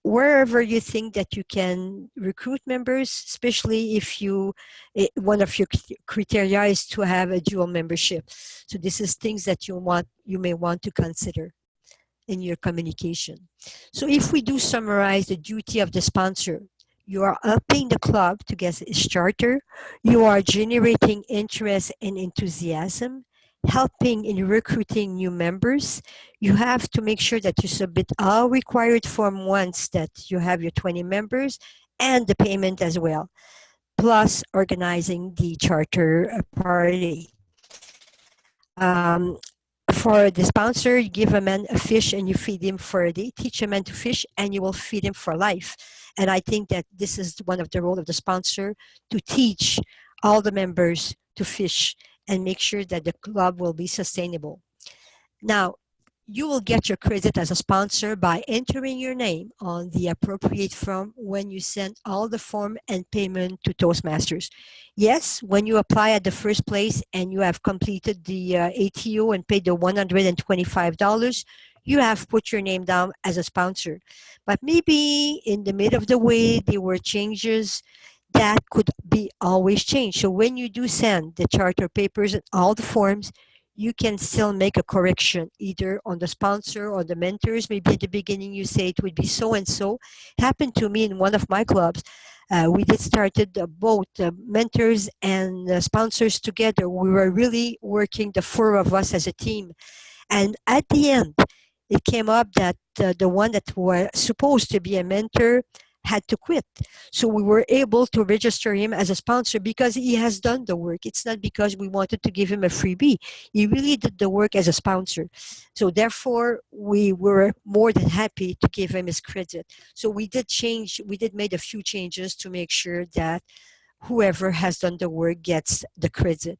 wherever you think that you can recruit members, especially if one of your criteria is to have a dual membership. So this is things that you may want to consider in your communication. So if we do summarize the duty of the sponsor, you are helping the club to get its charter, you are generating interest and enthusiasm, helping in recruiting new members. You have to make sure that you submit all required form once that you have your 20 members, and the payment as well, plus organizing the charter party. For the sponsor, you give a man a fish and you feed him for a day. Teach a man to fish and you will feed him for life. And I think that this is one of the role of the sponsor, to teach all the members to fish and make sure that the club will be sustainable. Now, you will get your credit as a sponsor by entering your name on the appropriate form when you send all the form and payment to Toastmasters. Yes, when you apply at the first place and you have completed the ATO and paid the $125, you have put your name down as a sponsor. But maybe in the middle of the way, there were changes that could be always changed. So when you do send the charter papers and all the forms, you can still make a correction either on the sponsor or the mentors. Maybe at the beginning you say it would be so and so. Happened to me in one of my clubs. We did started both mentors and sponsors together. We were really working, the four of us as a team. And at the end, it came up that the one that was supposed to be a mentor had to quit. So we were able to register him as a sponsor because he has done the work. It's not because we wanted to give him a freebie. He really did the work as a sponsor. So therefore, we were more than happy to give him his credit. So we did make a few changes to make sure that whoever has done the work gets the credit.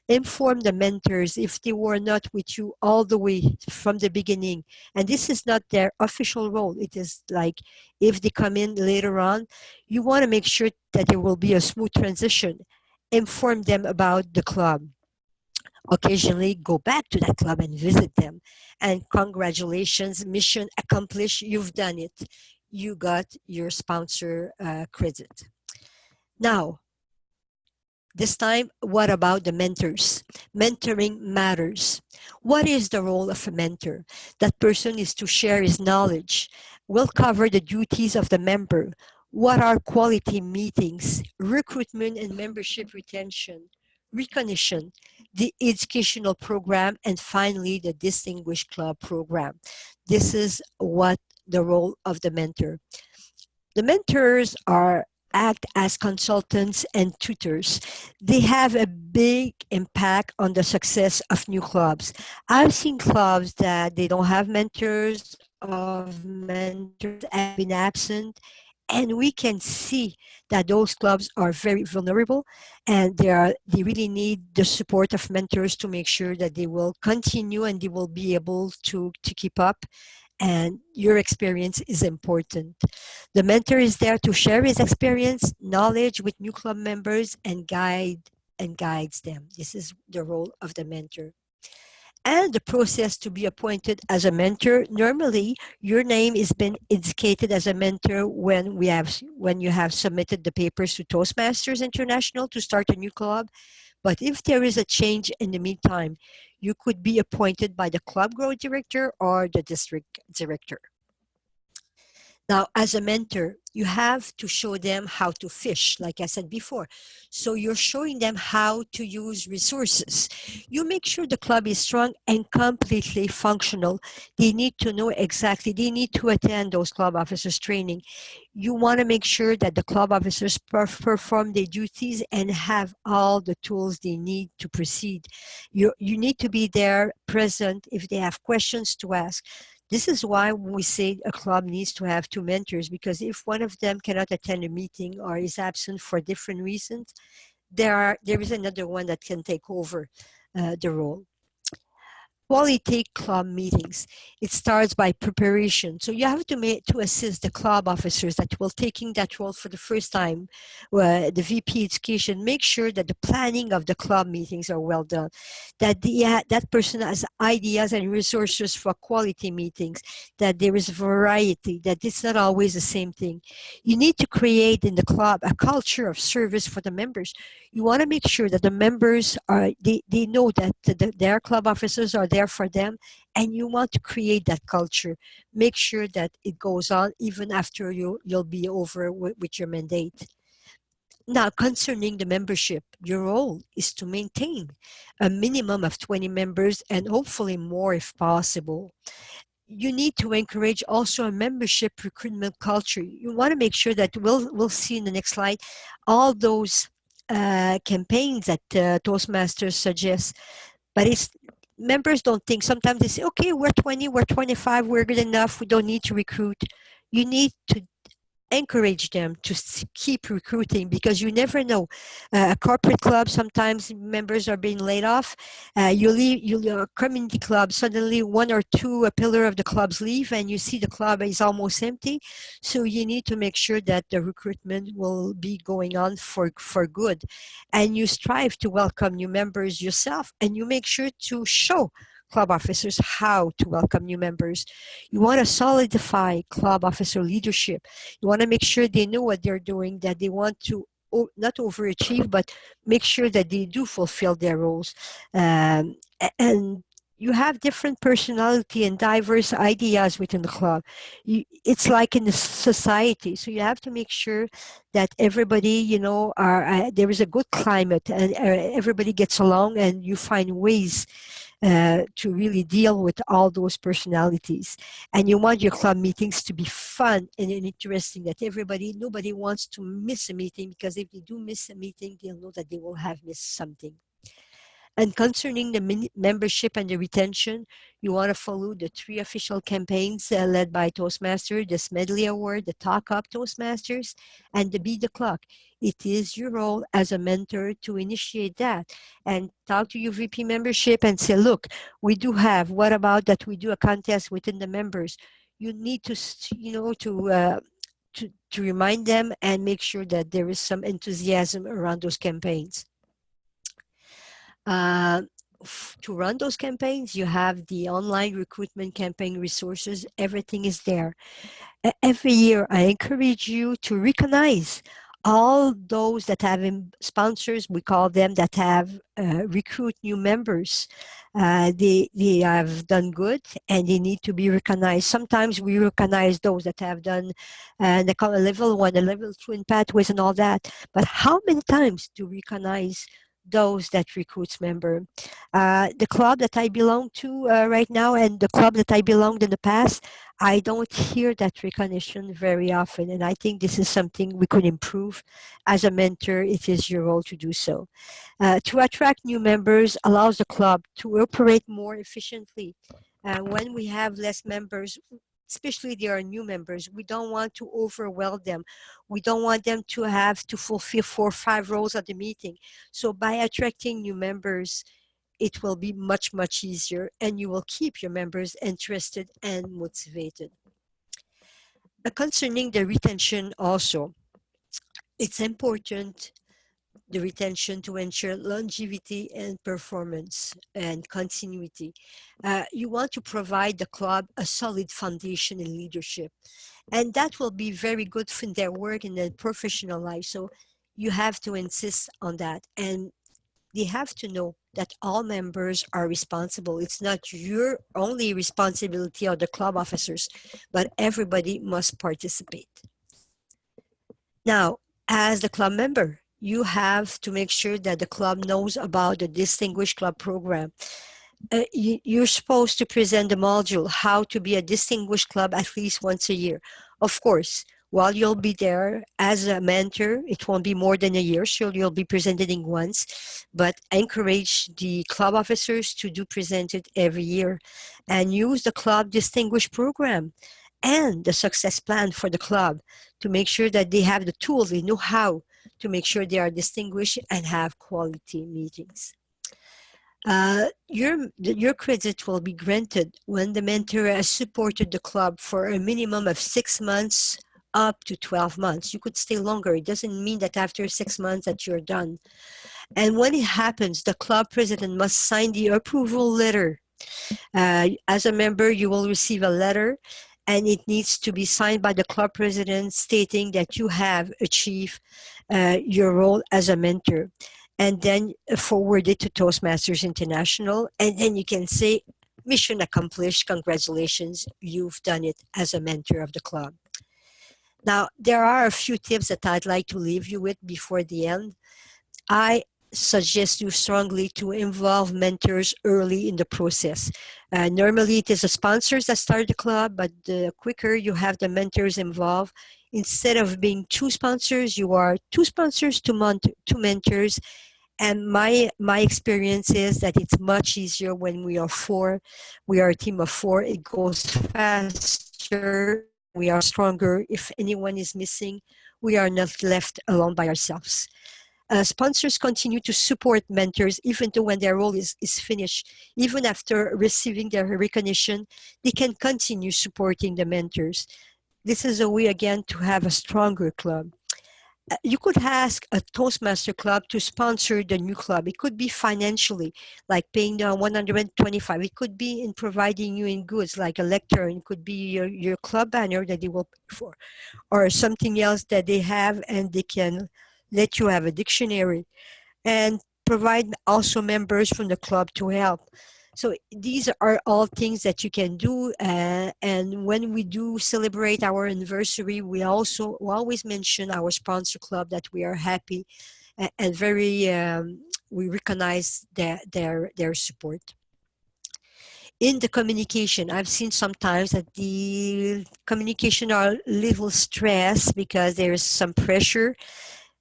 Inform the mentors if they were not with you all the way from the beginning. And this is not their official role. It is like if they come in later on, you want to make sure that there will be a smooth transition. Inform them about the club. Occasionally go back to that club and visit them. And congratulations, mission accomplished. You've done it. You got your sponsor credit. Now, this time, what about the mentors? Mentoring matters. What is the role of a mentor? That person is to share his knowledge. We'll cover the duties of the member. What are quality meetings, recruitment and membership retention, recognition, the educational program, and finally, the Distinguished Club program. This is what the role of the mentor. The mentors act as consultants and tutors. They have a big impact on the success of new clubs. I've seen clubs that they don't have mentors, of mentors have been absent, and we can see that those clubs are very vulnerable, and they really need the support of mentors to make sure that they will continue and they will be able to keep up. And your experience is important. The mentor is there to share his experience, knowledge with new club members and guides them. This is the role of the mentor. And the process to be appointed as a mentor. Normally, your name is been indicated as a mentor when you have submitted the papers to Toastmasters International to start a new club. But if there is a change in the meantime, you could be appointed by the club growth director or the district director. Now, as a mentor, you have to show them how to fish, like I said before. So you're showing them how to use resources. You make sure the club is strong and completely functional. They need to know exactly, they need to attend those club officers training. You want to make sure that the club officers perform their duties and have all the tools they need to proceed. You need to be there, present, if they have questions to ask. This is why we say a club needs to have two mentors, because if one of them cannot attend a meeting or is absent for different reasons, there is another one that can take over the role. Quality club meetings. It starts by preparation. So you have to assist the club officers that will taking that role for the first time, the VP education. Make sure that the planning of the club meetings are well done, that that person has ideas and resources for quality meetings, that there is variety, that it's not always the same thing. You need to create in the club a culture of service for the members. You want to make sure that the members they know that their club officers are there for them, and you want to create that culture. Make sure that it goes on even after you'll be over with your mandate. Now, concerning the membership, your role is to maintain a minimum of 20 members and hopefully more if possible. You need to encourage also a membership recruitment culture. You want to make sure that we'll see in the next slide all those campaigns that Toastmasters suggests, but it's members don't think. Sometimes they say, okay, we're 20, we're 25, we're good enough, we don't need to recruit. You need to encourage them to keep recruiting, because you never know. A corporate club, sometimes members are being laid off. You a community club, suddenly one or two a pillar of the clubs leave and you see the club is almost empty. So you need to make sure that the recruitment will be going on for good. And you strive to welcome new members yourself, and you make sure to show club officers how to welcome new members. You want to solidify club officer leadership. You want to make sure they know what they're doing, that they want to not overachieve, but make sure that they do fulfill their roles. And have different personality and diverse ideas within the club. It's like in the society. So you have to make sure that everybody, there is a good climate and everybody gets along, and you find ways to really deal with all those personalities. And you want your club meetings to be fun and interesting, that nobody wants to miss a meeting, because if they do miss a meeting, they'll know that they will have missed something. And concerning the membership and the retention, you want to follow the 3 official campaigns led by Toastmasters: the Smedley Award, the Talk Up Toastmasters, and the Beat the Clock. It is your role as a mentor to initiate that and talk to your VP membership and say, look, what about that we do a contest within the members? You need to, to remind them and make sure that there is some enthusiasm around those campaigns. To run those campaigns, you have the online recruitment campaign resources. Everything is there. Every year, I encourage you to recognize all those that have sponsors, we call them, that have recruit new members. They have done good and they need to be recognized. Sometimes we recognize those that have done they call a level 1, a level 2 in pathways and all that. But how many times do we recognize those that recruits member? The club that I belong to right now, and the club that I belonged in the past, I don't hear that recognition very often, and I think this is something we could improve. As a mentor, it is your role to do so. To attract new members allows the club to operate more efficiently. When we have less members, especially there are new members, we don't want to overwhelm them. We don't want them to have to fulfill 4 or 5 roles at the meeting. So by attracting new members, it will be much, much easier, and you will keep your members interested and motivated. Concerning the retention also, it's important, the retention, to ensure longevity and performance and continuity. You want to provide the club a solid foundation in leadership, and that will be very good for their work in their professional life. So you have to insist on that, and they have to know that all members are responsible. It's not your only responsibility or the club officers, but everybody must participate. Now, as the club member, you have to make sure that the club knows about the Distinguished Club Program. You're supposed to present the module, how to be a distinguished club, at least once a year. Of course, while you'll be there as a mentor, it won't be more than a year, so you'll be presenting once, but encourage the club officers to do present it every year, and use the club distinguished program and the success plan for the club to make sure that they have the tools, they know how to make sure they are distinguished and have quality meetings. Your credit will be granted when the mentor has supported the club for a minimum of 6 months up to 12 months. You could stay longer. It doesn't mean that after 6 months that you're done. And when it happens, the club president must sign the approval letter. As a member, you will receive a letter, and it needs to be signed by the club president stating that you have achieved your role as a mentor, and then forward it to Toastmasters International, and then you can say, mission accomplished, congratulations, you've done it as a mentor of the club. Now, there are a few tips that I'd like to leave you with before the end. I suggest you strongly to involve mentors early in the process. Normally, it is the sponsors that start the club, but the quicker you have the mentors involved, instead of being 2 sponsors, you are 2 sponsors, 2 mentors. And my experience is that it's much easier when we are 4. We are a team of 4. It goes faster. We are stronger. If anyone is missing, we are not left alone by ourselves. Sponsors continue to support mentors even though when their role is finished. Even after receiving their recognition, they can continue supporting the mentors. This is a way, again, to have a stronger club. You could ask a Toastmaster club to sponsor the new club. It could be financially, like paying the $125. It could be in providing you in goods, like a lectern. It could be your club banner that they will pay for, or something else that they have, and they can let you have a dictionary, and provide also members from the club to help. So these are all things that you can do. And when we do celebrate our anniversary, we always mention our sponsor club that we are happy and very, we recognize their support. In the communication, I've seen sometimes that the communication are a little stressed because there's some pressure.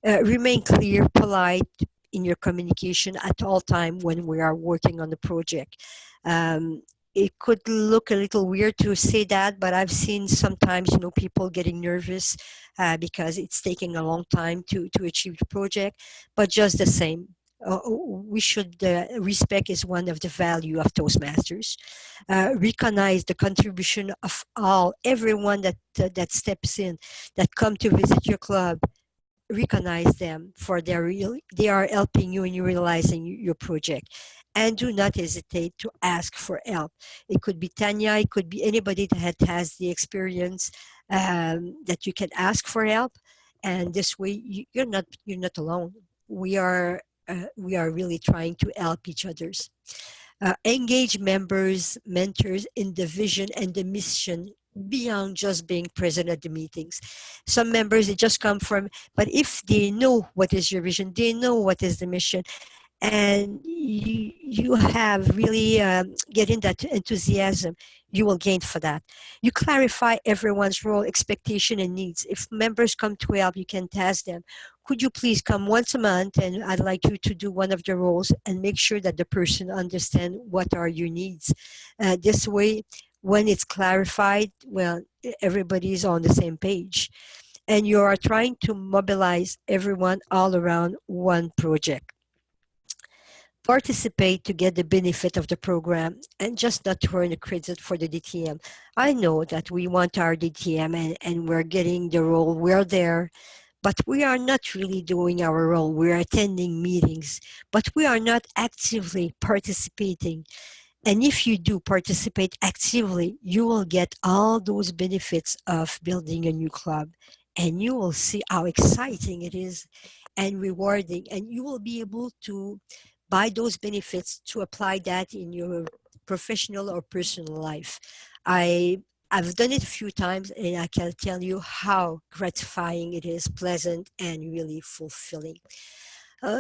Remain clear, polite in your communication at all time when we are working on the project. Um, it could look a little weird to say that, but I've seen sometimes, people getting nervous because it's taking a long time to achieve the project. But just the same, we should respect is one of the value of Toastmasters. Recognize the contribution of everyone that steps in, that come to visit your club. Recognize them for they are helping you in realizing your project, and do not hesitate to ask for help. It could be Tanya, it could be anybody that has the experience, that you can ask for help, and this way you're not alone. We are really trying to help each others. Engage members, mentors in the vision and the mission beyond just being present at the meetings. Some members, they just come from, but if they know what is your vision, they know what is the mission, and you have really getting that enthusiasm, you will gain for that. You clarify everyone's role, expectation, and needs. If members come to help, you can task them, could you please come once a month, and I'd like you to do one of the roles, and make sure that the person understand what are your needs. This way, when it's clarified, well, everybody's on the same page, and you are trying to mobilize everyone all around one project. Participate to get the benefit of the program and just not to earn a credit for the DTM. I know that we want our DTM, and we're getting the role, we're there, but we are not really doing our role. We're attending meetings, but we are not actively participating. And if you do participate actively, you will get all those benefits of building a new club, and you will see how exciting it is and rewarding, and you will be able to buy those benefits to apply that in your professional or personal life. I've done it a few times, and I can tell you how gratifying it is, pleasant, and really fulfilling.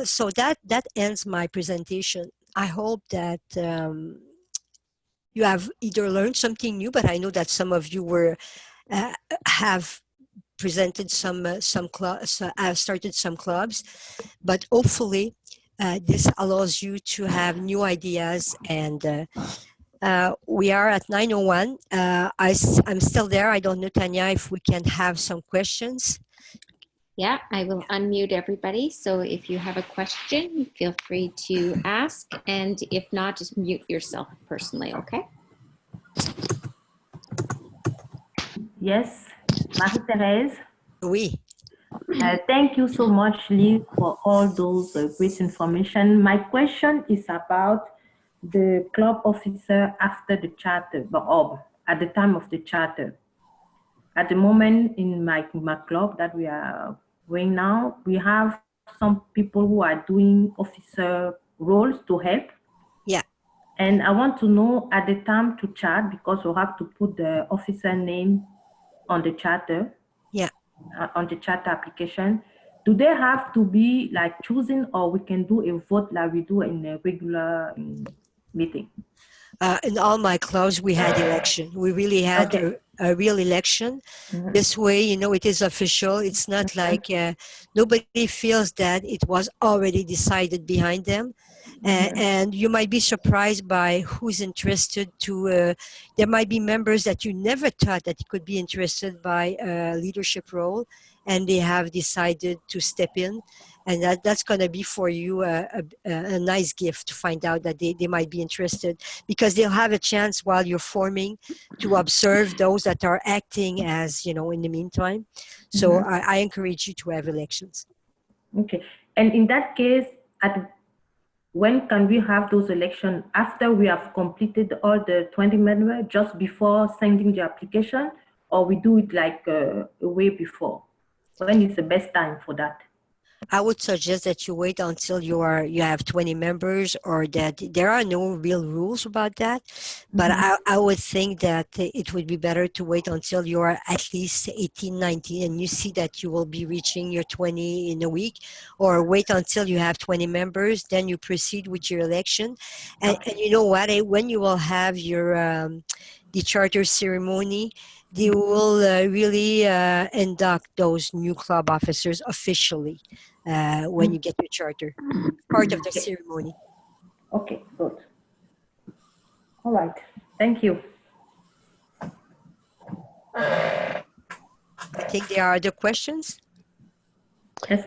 So that ends my presentation. I hope that you have either learned something new, but I know that some of you have presented some clubs, have started some clubs, but hopefully this allows you to have new ideas. And we are at 9:01. I'm still there. I don't know, Tanya, if we can have some questions. Yeah, I will unmute everybody. So if you have a question, feel free to ask. And if not, just mute yourself personally, okay? Yes, Marie-Thérèse. Oui. Thank you so much, Lise, for all those great information. My question is about the club officer after the charter, or at the time of the charter. At the moment in my club that we are going now, we have some people who are doing officer roles to help. Yeah. And I want to know at the time to chart, because we'll have to put the officer name on the charter. Yeah. On the charter application, do they have to be like choosing, or we can do a vote like we do in a regular meeting? In all my clubs, we had election. We really had a real election. Mm-hmm. This way, it is official. It's not like nobody feels that it was already decided behind them. And you might be surprised by who's interested to, there might be members that you never thought that could be interested by a leadership role, and they have decided to step in. And that's going to be for you a nice gift to find out that they might be interested, because they'll have a chance while you're forming to observe those that are acting as, in the meantime. So I encourage you to have elections. Okay. And in that case, when can we have those elections? After we have completed all the 20 members, just before sending the application, or we do it like way before? When is the best time for that? I would suggest that you wait until you have 20 members, or that there are no real rules about that. But I would think that it would be better to wait until you are at least 18, 19, and you see that you will be reaching your 20 in a week, or wait until you have 20 members, then you proceed with your election. And you know what? When you will have your the charter ceremony, they will really induct those new club officers officially when you get your charter, part of the ceremony. Okay, good. All right. Thank you. I think there are other questions. Yes.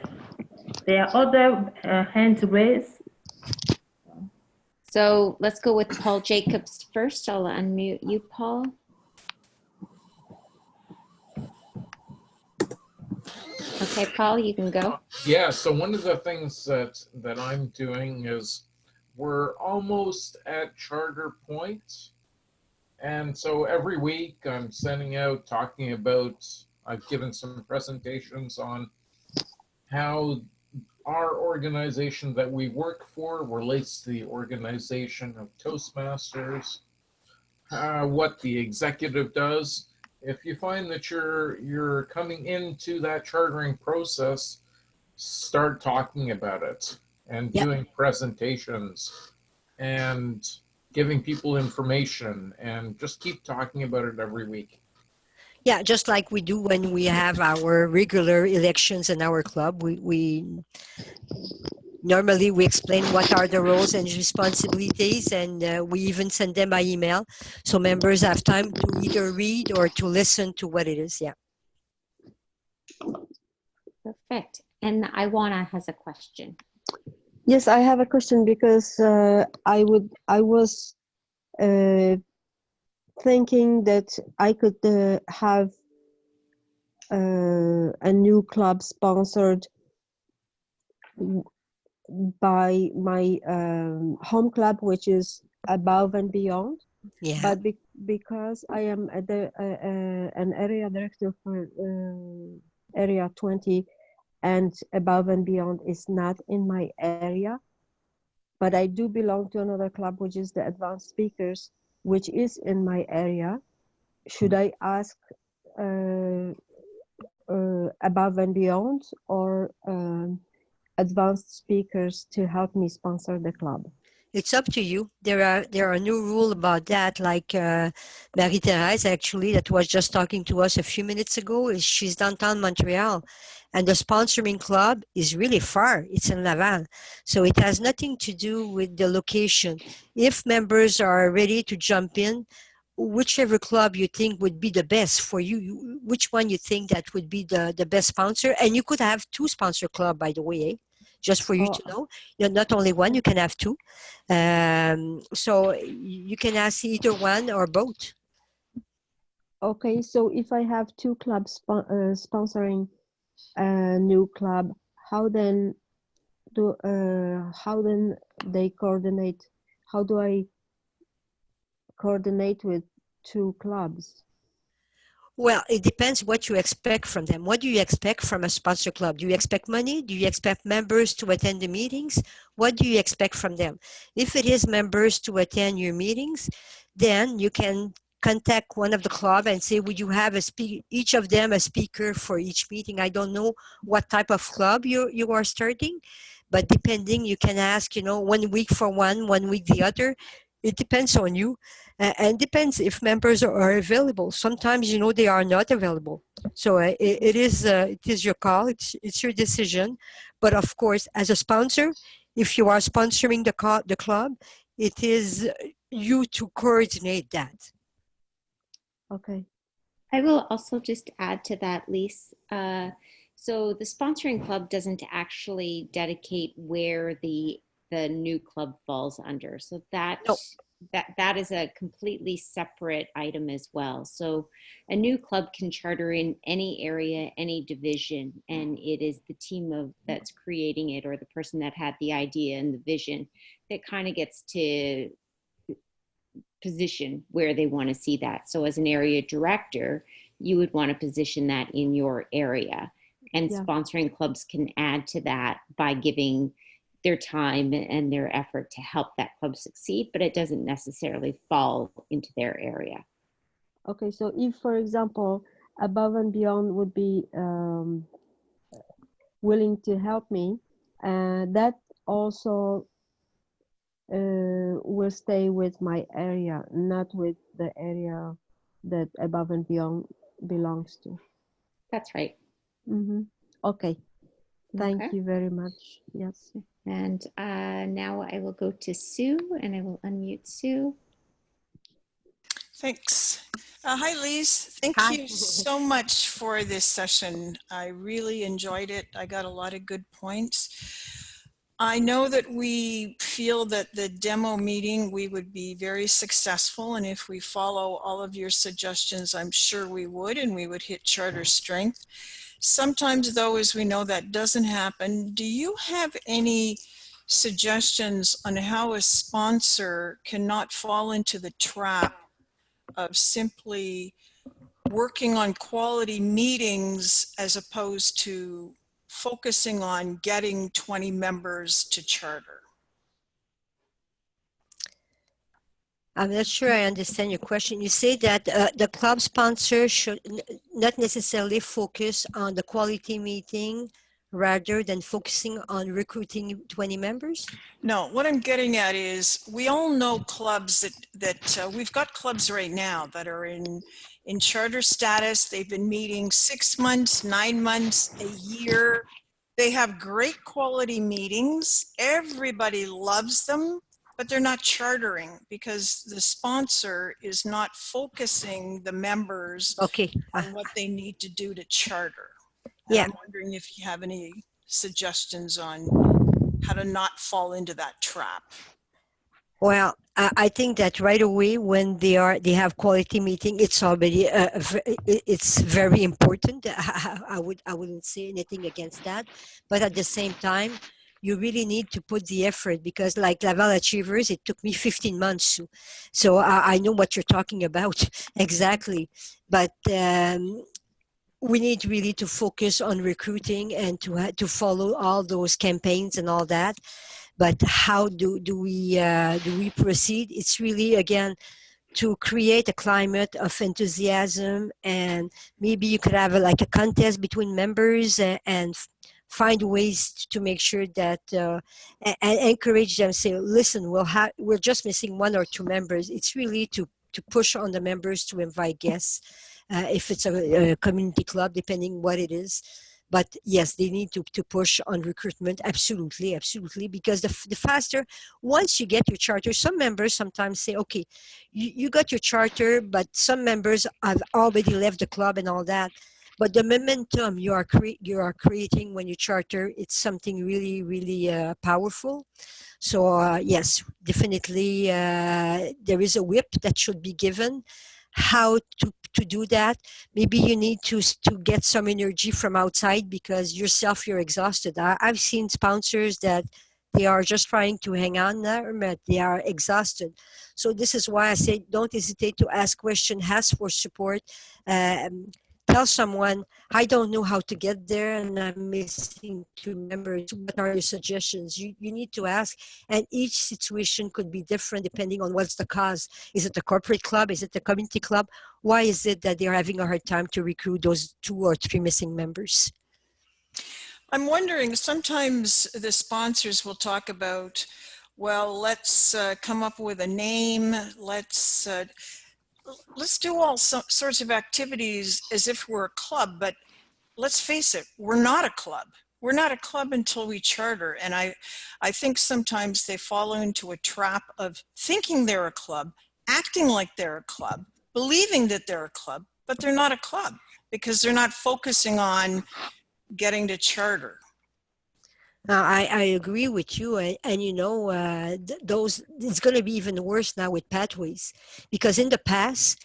There are other hands raised. So let's go with Paul Jacobs first. I'll unmute you, Paul. Okay, Paul, you can go. Yeah, so one of the things that I'm doing is we're almost at charter point. And so every week I'm sending out, talking about, I've given some presentations on how our organization that we work for relates to the organization of Toastmasters, what the executive does. If you find that you're coming into that chartering process, start talking about it and doing presentations and giving people information, and just keep talking about it every week. Yeah, just like we do when we have our regular elections in our club. We normally we explain what are the roles and responsibilities, and we even send them by email, so members have time to either read or to listen to what it is. Yeah. Perfect. And Iwana has a question. Yes, I have a question because I was thinking that I could have a new club sponsored by my home club, which is Above and Beyond. Yeah. But because I am at an area director for Area 20, and Above and Beyond is not in my area, but I do belong to another club, which is the Advanced Speakers, which is in my area. Should I ask Above and Beyond or Advanced Speakers to help me sponsor the club? It's up to you. There are new rules about that, like Marie-Thérèse, actually, that was just talking to us a few minutes ago. She's downtown Montreal, and the sponsoring club is really far. It's in Laval. So it has nothing to do with the location. If members are ready to jump in, whichever club you think would be the best for you, which one you think that would be the best sponsor, and you could have two sponsor club, by the way, just for you to know. You're not only one, you can have two. So you can ask either one or both. Okay, so if I have two clubs sponsoring a new club, how then they coordinate? How do I coordinate with two clubs? Well, it depends what you expect from them. What do you expect from a sponsor club? Do you expect money? Do you expect members to attend the meetings? What do you expect from them? If it is members to attend your meetings, then you can contact one of the club and say, would you have each of them a speaker for each meeting? I don't know what type of club you are starting, but depending, you can ask, 1 week for one week the other. It depends on you, and depends if members are available. Sometimes, they are not available. So it is your call. It's your decision. But of course, as a sponsor, if you are sponsoring the club, it is you to coordinate that. Okay. I will also just add to that, Lise. So the sponsoring club doesn't actually dedicate where the new club falls under. So that is a completely separate item as well. So a new club can charter in any area, any division, and it is the team that's creating it, or the person that had the idea and the vision, that kind of gets to position where they want to see that. So as an area director, you would want to position that in your area. And Yeah. sponsoring clubs can add to that by giving their time and their effort to help that club succeed, but it doesn't necessarily fall into their area. Okay, so if, for example, Above and Beyond would be willing to help me, that also will stay with my area, not with the area that Above and Beyond belongs to. That's right. Mm-hmm. Okay, thank Okay. you very much. Yes. And now I will go to Sue, and I will unmute Sue. Thanks. Hi, Lise. Thank Hi. you so much for this session. I really enjoyed it. I got a lot of good points. I know that we feel that the demo meeting, we would be very successful. And if we follow all of your suggestions, I'm sure we would, and we would hit charter strength. Sometimes, though, as we know, that doesn't happen. Do you have any suggestions on how a sponsor cannot fall into the trap of simply working on quality meetings as opposed to focusing on getting 20 members to charter? I'm not sure I understand your question. You say that the club sponsor should not necessarily focus on the quality meeting rather than focusing on recruiting 20 members? No, what I'm getting at is we all know clubs that we've got clubs right now that are in charter status. They've been meeting 6 months, 9 months, a year. They have great quality meetings. Everybody loves them, but they're not chartering because the sponsor is not focusing the members Okay. on what they need to do to charter. And Yeah. I'm wondering if you have any suggestions on how to not fall into that trap. Well, I think that right away when they have quality meeting, it's already it's very important. I wouldn't say anything against that, but at the same time, you really need to put the effort because, like Laval Achievers, it took me 15 months. So I know what you're talking about exactly, but. We need really to focus on recruiting and to follow all those campaigns and all that. But how do we proceed? It's really, again, to create a climate of enthusiasm, and maybe you could have like a contest between members and find ways to make sure that and encourage them, say, listen, we're just missing 1 or 2 members. It's really to push on the members to invite guests, if it's a community club, depending what it is. But yes, they need to push on recruitment. Absolutely, absolutely. Because the faster, once you get your charter, some members sometimes say, okay, you got your charter, but some members have already left the club and all that. But the momentum you are creating when you charter, it's something really, really powerful. So yes, definitely there is a whip that should be given. How to do that? Maybe you need to get some energy from outside because yourself you're exhausted. I've seen sponsors that they are just trying to hang on there, but they are exhausted. So this is why I say don't hesitate to ask questions, ask for support. Tell someone, I don't know how to get there and I'm missing 2 members. What are your suggestions? You need to ask. And each situation could be different depending on what's the cause. Is it the corporate club? Is it the community club? Why is it that they're having a hard time to recruit those 2 or 3 missing members? I'm wondering, sometimes the sponsors will talk about, well, let's come up with a name. Let's do all sorts of activities as if we're a club, but let's face it, we're not a club. We're not a club until we charter. And I think sometimes they fall into a trap of thinking they're a club, acting like they're a club, believing that they're a club, but they're not a club because they're not focusing on getting to charter. I agree with you, and you know, those it's going to be even worse now with pathways, because in the past,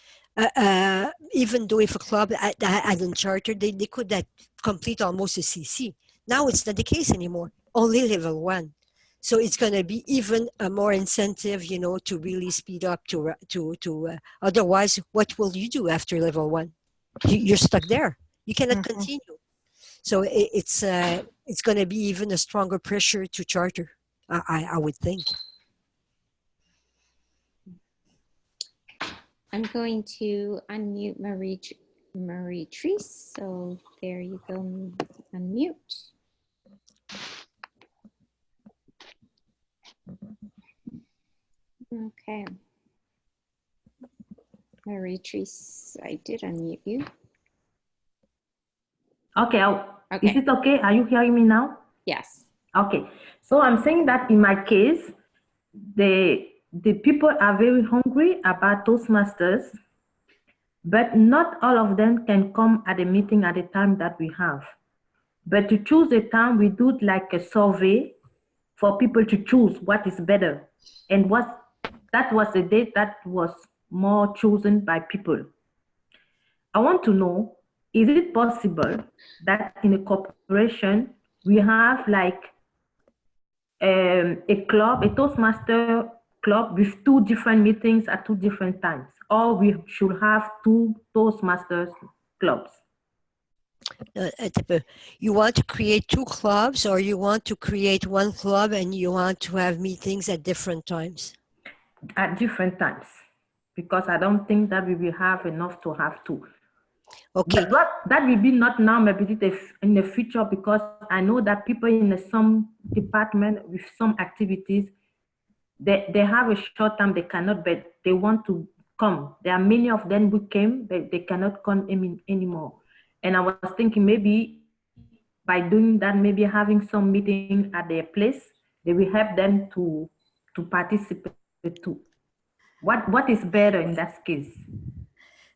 even though if a club hadn't chartered, they could complete almost a CC. Now it's not the case anymore. Only level 1, so it's going to be even a more incentive, you know, to really speed up. Otherwise, what will you do after level 1? You're stuck there. You cannot continue. So it's going to be even a stronger pressure to charter, I would think. I'm going to unmute Marie Treese. So there you go, unmute. Okay. Marie Treese, I did unmute you. Okay, Okay. is it okay? Are you hearing me now? Yes. Okay, so I'm saying that in my case, the people are very hungry about Toastmasters, but not all of them can come at the meeting at the time that we have. But to choose a time, we do like a survey for people to choose what is better. And that was the date that was more chosen by people. I want to know, is it possible that in a corporation, we have like a club, a Toastmaster club with two different meetings at two different times, or we should have two Toastmasters clubs? You want to create two clubs, or you want to create one club and you want to have meetings at different times? At different times, because I don't think that we will have enough to have two. Okay. But that will be not now, maybe in the future, because I know that people in some department with some activities, they have a short time, they cannot, but they want to come. There are many of them who came, but they cannot come anymore. And I was thinking maybe by doing that, maybe having some meeting at their place, they will help them to participate too. What is better in that case?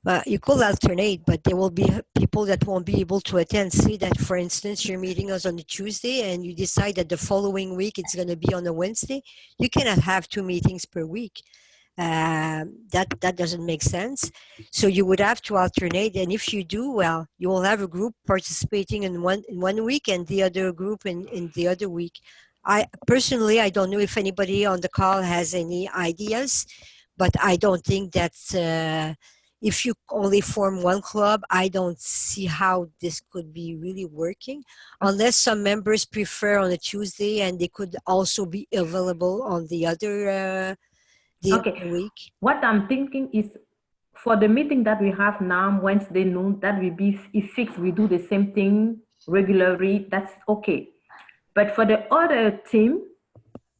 Well, you could alternate, but there will be people that won't be able to attend. Say that, for instance, your meeting is on a Tuesday and you decide that the following week it's going to be on a Wednesday. You cannot have two meetings per week. That doesn't make sense. So you would have to alternate. And if you do, well, you will have a group participating in one week and the other group in the other week. I personally, I don't know if anybody on the call has any ideas, but I don't think that's... if you only form one club, I don't see how this could be really working, unless some members prefer on a Tuesday and they could also be available on the other week. What I'm thinking is, for the meeting that we have now, Wednesday noon, that will be fixed. We do the same thing regularly. That's okay. But for the other team,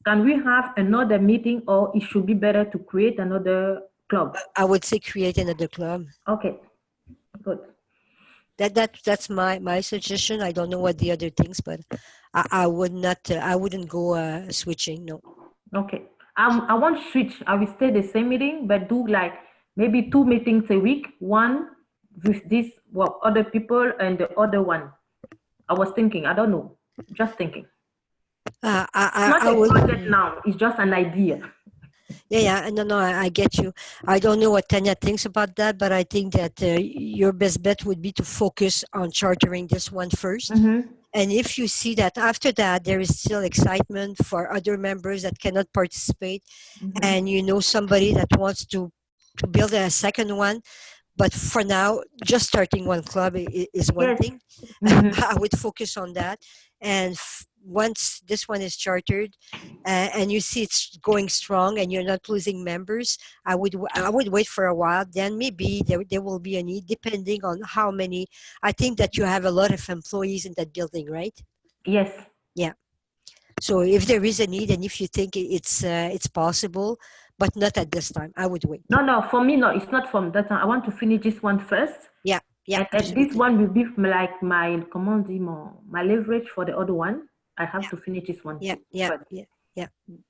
can we have another meeting, or it should be better to create another club? I would say create another club. Okay, good. That's my suggestion. I don't know what the other things, but I wouldn't go switching. No. Okay, I won't switch. I will stay the same meeting, but do like maybe two meetings a week. One with this other people, and the other one. I was thinking. I don't know. Just thinking. Not a project now. It's just an idea. Yeah, no, I get you. I don't know what Tanya thinks about that, but I think that your best bet would be to focus on chartering this one first. Mm-hmm. And if you see that after that there is still excitement for other members that cannot participate, Mm-hmm. and you know somebody that wants to build a second one, but for now, just starting one club is one thing. Mm-hmm. I would focus on that. And once this one is chartered and you see it's going strong and you're not losing members, I would wait for a while. Then maybe there will be a need, depending on how many. I think that you have a lot of employees in that building, right? Yes. Yeah. So if there is a need and if you think it's possible, but not at this time, I would wait. No, for me, no, it's not from that time. I want to finish this one first. Yeah. And this one will be like my leverage for the other one. I have to finish this one. Yeah.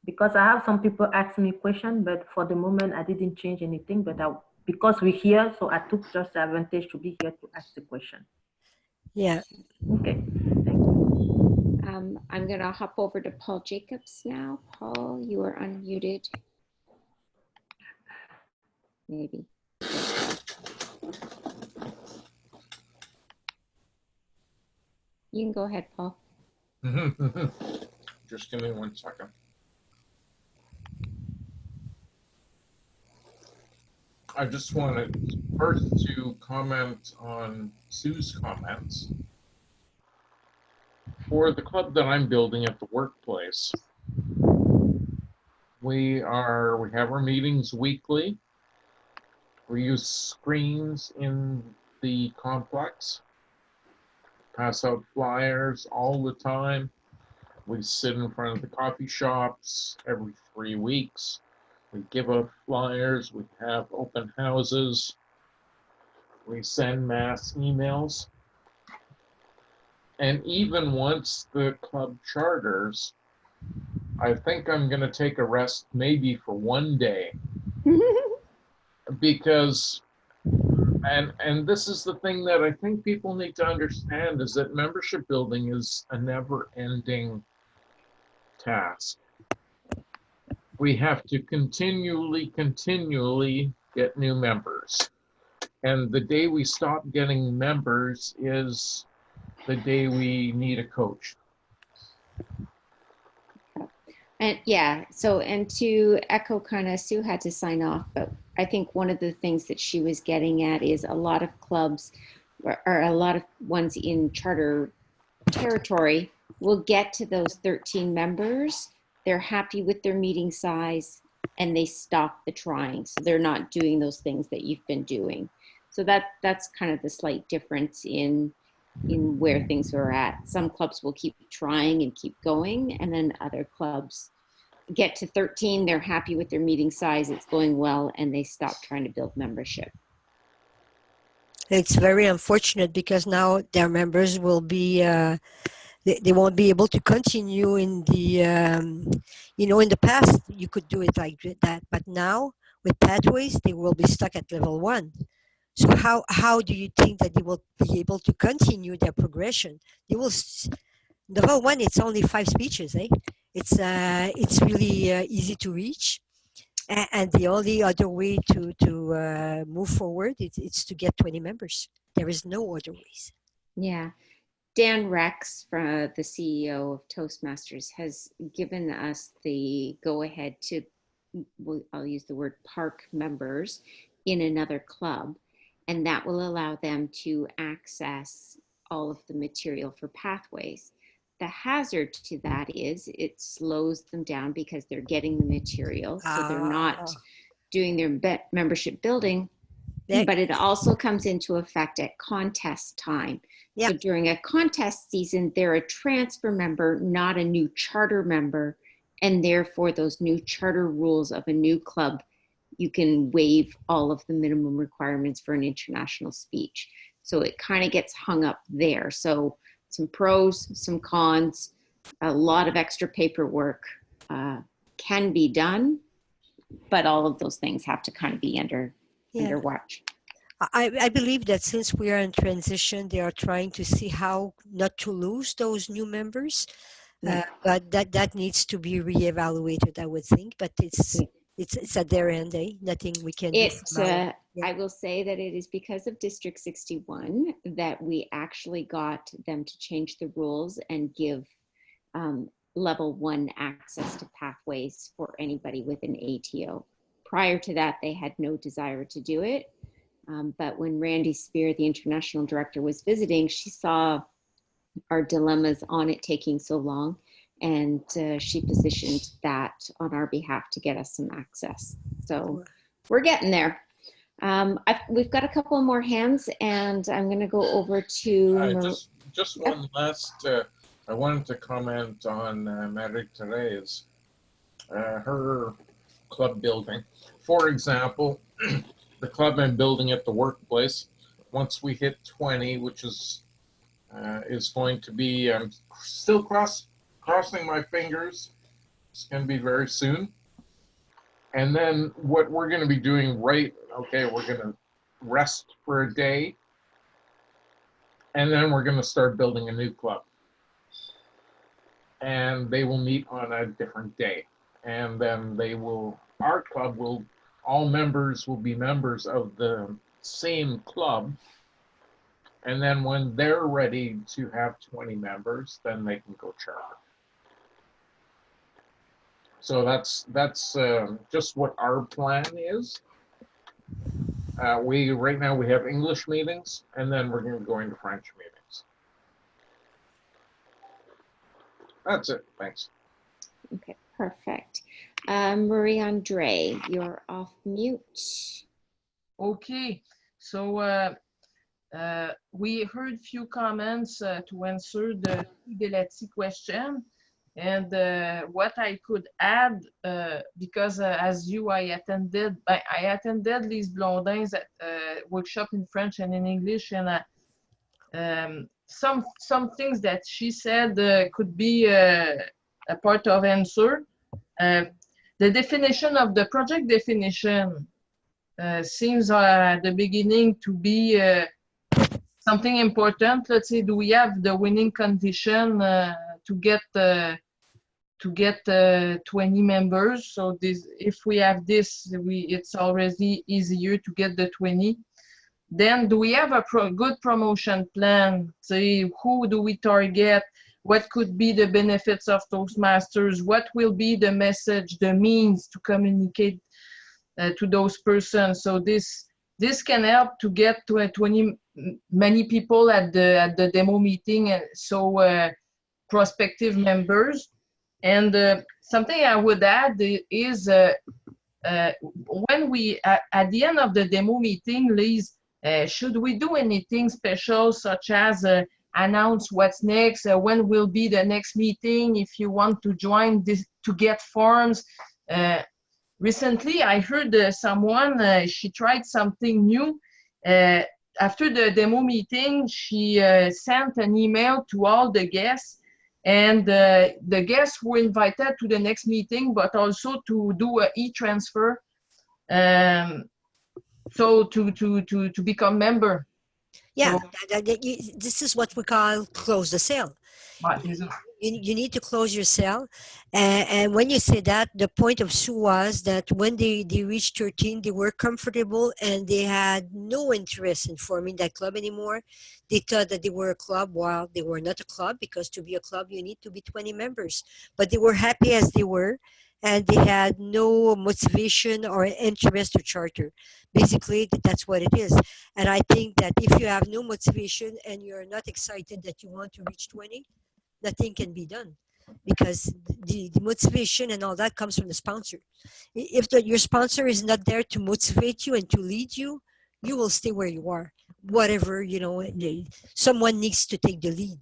Because I have some people ask me questions, but for the moment I didn't change anything. But because we're here, so I took just the advantage to be here to ask the question. Yeah. Okay. Thank you. I'm going to hop over to Paul Jacobs now. Paul, you are unmuted. Maybe. You can go ahead, Paul. Just give me 1 second. I just wanted first to comment on Sue's comments. For the club that I'm building at the workplace, we have our meetings weekly. We use screens in the complex, pass out flyers all the time. We sit in front of the coffee shops every 3 weeks. We give out flyers. We have open houses. We send mass emails. And even once the club charters, I think I'm going to take a rest maybe for 1 day. Because, and this is the thing that I think people need to understand, is that membership building is a never-ending task. We have to continually get new members. And the day we stop getting members is the day we need a coach. And yeah, so, and to echo kind of, Sue had to sign off, but I think one of the things that she was getting at is a lot of clubs, or a lot of ones in charter territory, will get to those 13 members. They're happy with their meeting size and they stop the trying. So they're not doing those things that you've been doing. So that's kind of the slight difference in where things are at. Some clubs will keep trying and keep going, and then other clubs get to 13, they're happy with their meeting size, it's going well, and they stop trying to build membership. It's very unfortunate because now their members will be, they won't be able to continue in the, in the past you could do it like that, but now with pathways, they will be stuck at level 1. So how do you think that they will be able to continue their progression? They will, level 1, it's only 5 speeches, eh? It's really easy to reach. And the only other way to move forward it's to get 20 members. There is no other ways. Yeah. Dan Rex, the CEO of Toastmasters, has given us the go-ahead to, I'll use the word park members in another club, and that will allow them to access all of the material for pathways. The hazard to that is it slows them down because they're getting the material, so they're not doing their membership building, but it also comes into effect at contest time. Yep. So during a contest season, they're a transfer member, not a new charter member, and therefore those new charter rules of a new club, you can waive all of the minimum requirements for an international speech. So it kind of gets hung up there. So some pros, some cons, a lot of extra paperwork can be done, but all of those things have to kind of be under watch. I believe that since we are in transition, they are trying to see how not to lose those new members, but that needs to be reevaluated, I would think. But it's at their end, eh? Nothing we can do. I will say that it is because of District 61 that we actually got them to change the rules and give level 1 access to pathways for anybody with an ATO. Prior to that, they had no desire to do it. But when Randy Spear, the international director, was visiting, she saw our dilemmas on it taking so long, and she positioned that on our behalf to get us some access. So we're getting there. We've got a couple more hands, and I'm going to go over to... just one last, I wanted to comment on Marie-Therese, her club building. For example, the club I'm building at the workplace, once we hit 20, which is going to be, I'm still crossing my fingers, it's going to be very soon. And then what we're going to be doing we're going to rest for a day, and then we're going to start building a new club. And they will meet on a different day. And then our club will, all members will be members of the same club. And then when they're ready to have 20 members, then they can go charter. So that's just what our plan is. Right now we have English meetings, and then we're going to go into French meetings. That's it. Thanks. Okay, perfect. Marie-Andre, you're off mute. Okay, so we heard few comments to answer the Delati question, and what I could add, because as you, I attended Lise Blondin's workshop in French and in English, and some things that she said could be a part of answer. The definition of the project definition seems at the beginning to be something important. Let's say, do we have the winning condition to get 20 members? So this, if we have this, it's already easier to get the 20. Then, do we have a good promotion plan? Say, who do we target? What could be the benefits of Toastmasters? What will be the message, the means to communicate to those persons? So this can help to get to 20 many people at the demo meeting, and so prospective members. And something I would add is when we at the end of the demo meeting, Lise, should we do anything special, such as announce what's next, when will be the next meeting, if you want to join this, to get forms? Recently, I heard someone, she tried something new. After the demo meeting, she sent an email to all the guests, and the guests were invited to the next meeting, but also to do an e-transfer, so to become member. Yeah, So, this is what we call close the sale. You need to close your sale. And when you say that, the point of Sue was that when they reached 13, they were comfortable and they had no interest in forming that club anymore. They thought that they were a club while they were not a club, because to be a club, you need to be 20 members. But they were happy as they were, and they had no motivation or interest to charter. Basically, that's what it is. And I think that if you have no motivation and you're not excited that you want to reach 20, nothing can be done, because the motivation and all that comes from the sponsor. If your sponsor is not there to motivate you and to lead you, you will stay where you are. Whatever, someone needs to take the lead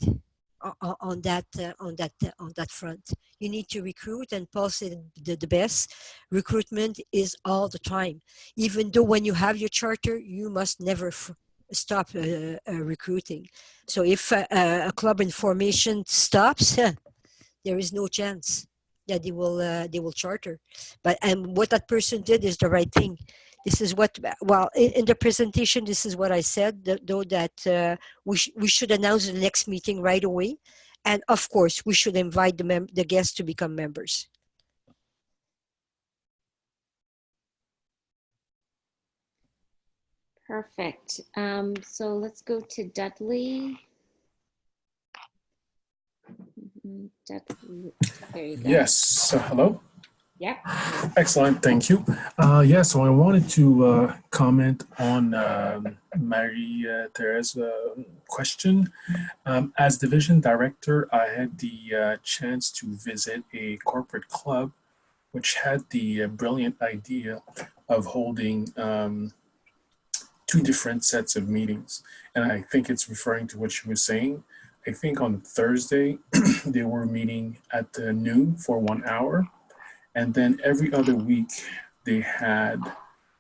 on that front. You need to recruit, and Paul said the best recruitment is all the time. Even though when you have your charter, you must never stop recruiting. So if a club in formation stops, there is no chance that they will charter. But and what that person did is the right thing. This is what, well, in the presentation, this is what I said, though, that we should announce the next meeting right away. And of course, we should invite the guests to become members. Perfect. So let's go to Dudley. Dudley. There you go. Yes. Hello. Yep. Excellent. Thank you. Yeah, so I wanted to comment on Marie-Thérèse's question. As division director, I had the chance to visit a corporate club which had the brilliant idea of holding two different sets of meetings. And I think it's referring to what she was saying. I think on Thursday, they were meeting at noon for 1 hour. And then every other week, they had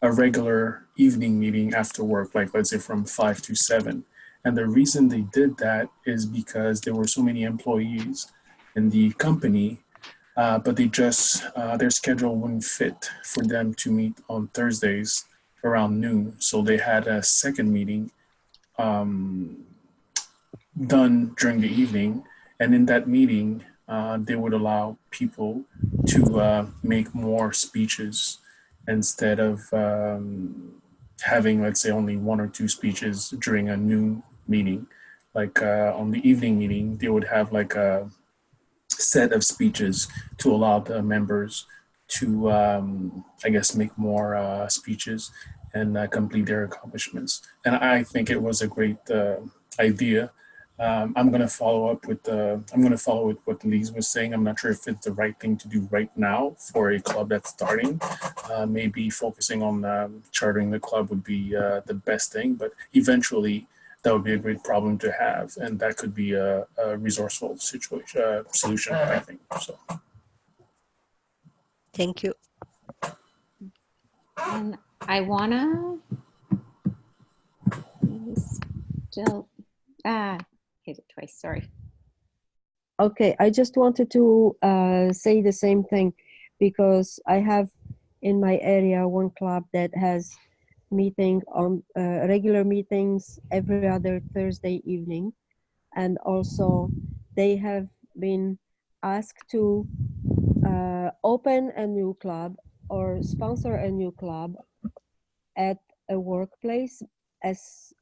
a regular evening meeting after work, like let's say from 5 to 7. And the reason they did that is because there were so many employees in the company, but they just, their schedule wouldn't fit for them to meet on Thursdays around noon. So they had a second meeting done during the evening. And in that meeting, they would allow people to make more speeches instead of having, let's say, only 1 or 2 speeches during a noon meeting. Like on the evening meeting, they would have like a set of speeches to allow the members to, I guess, make more speeches and complete their accomplishments. And I think it was a great idea. I'm going to follow up with what Lise was saying. I'm not sure if it's the right thing to do right now for a club that's starting. Maybe focusing on chartering the club would be the best thing, but eventually that would be a great problem to have, and that could be a resourceful solution, I think. So. Thank you. And I wanna still hit it twice. Sorry. Okay, I just wanted to say the same thing because I have in my area one club that has meeting on regular meetings every other Thursday evening, and also they have been asked to open a new club or sponsor a new club at a workplace,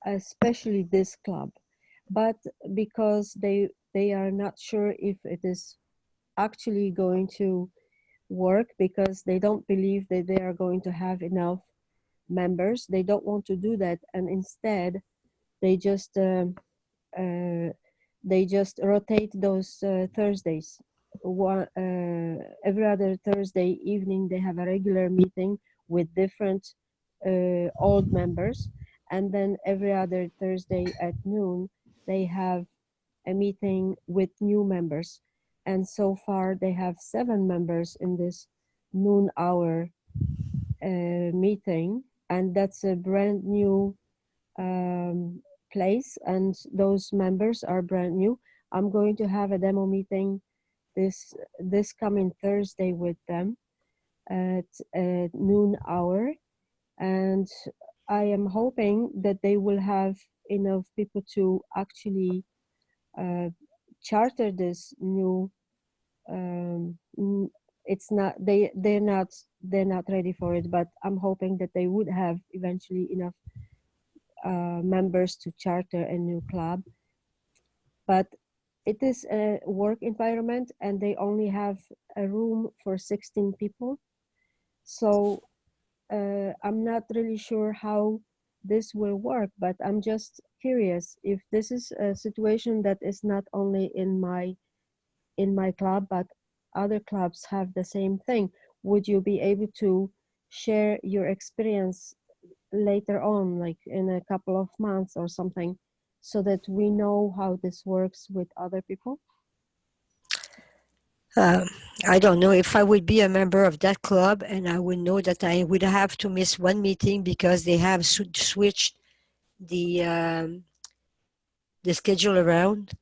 especially this club, but because they are not sure if it is actually going to work, because they don't believe that they are going to have enough members. They don't want to do that, and instead they just rotate those Thursdays. Every other Thursday evening they have a regular meeting with different old members, and then every other Thursday at noon they have a meeting with new members. And so far they have 7 members in this noon hour meeting, and that's a brand new place, and those members are brand new. I'm going to have a demo meeting this coming Thursday with them at noon hour, and I am hoping that they will have enough people to actually charter this new. It's not they're not ready for it, but I'm hoping that they would have eventually enough members to charter a new club. But it is a work environment and they only have a room for 16 people. So I'm not really sure how this will work, but I'm just curious if this is a situation that is not only in my club, but other clubs have the same thing. Would you be able to share your experience later on, like in a couple of months or something, so that we know how this works with other people? I don't know if I would be a member of that club, and I would know that I would have to miss one meeting because they have switched the schedule around.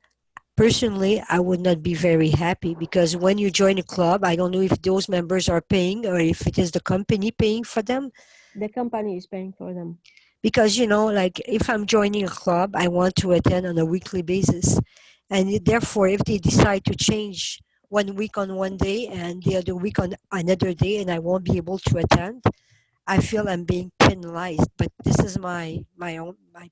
Personally, I would not be very happy because when you join a club, I don't know if those members are paying or if it is the company paying for them. The company is paying for them. Because, like if I'm joining a club, I want to attend on a weekly basis. And therefore, if they decide to change 1 week on one day and the other week on another day, and I won't be able to attend, I feel I'm being penalized. But this is my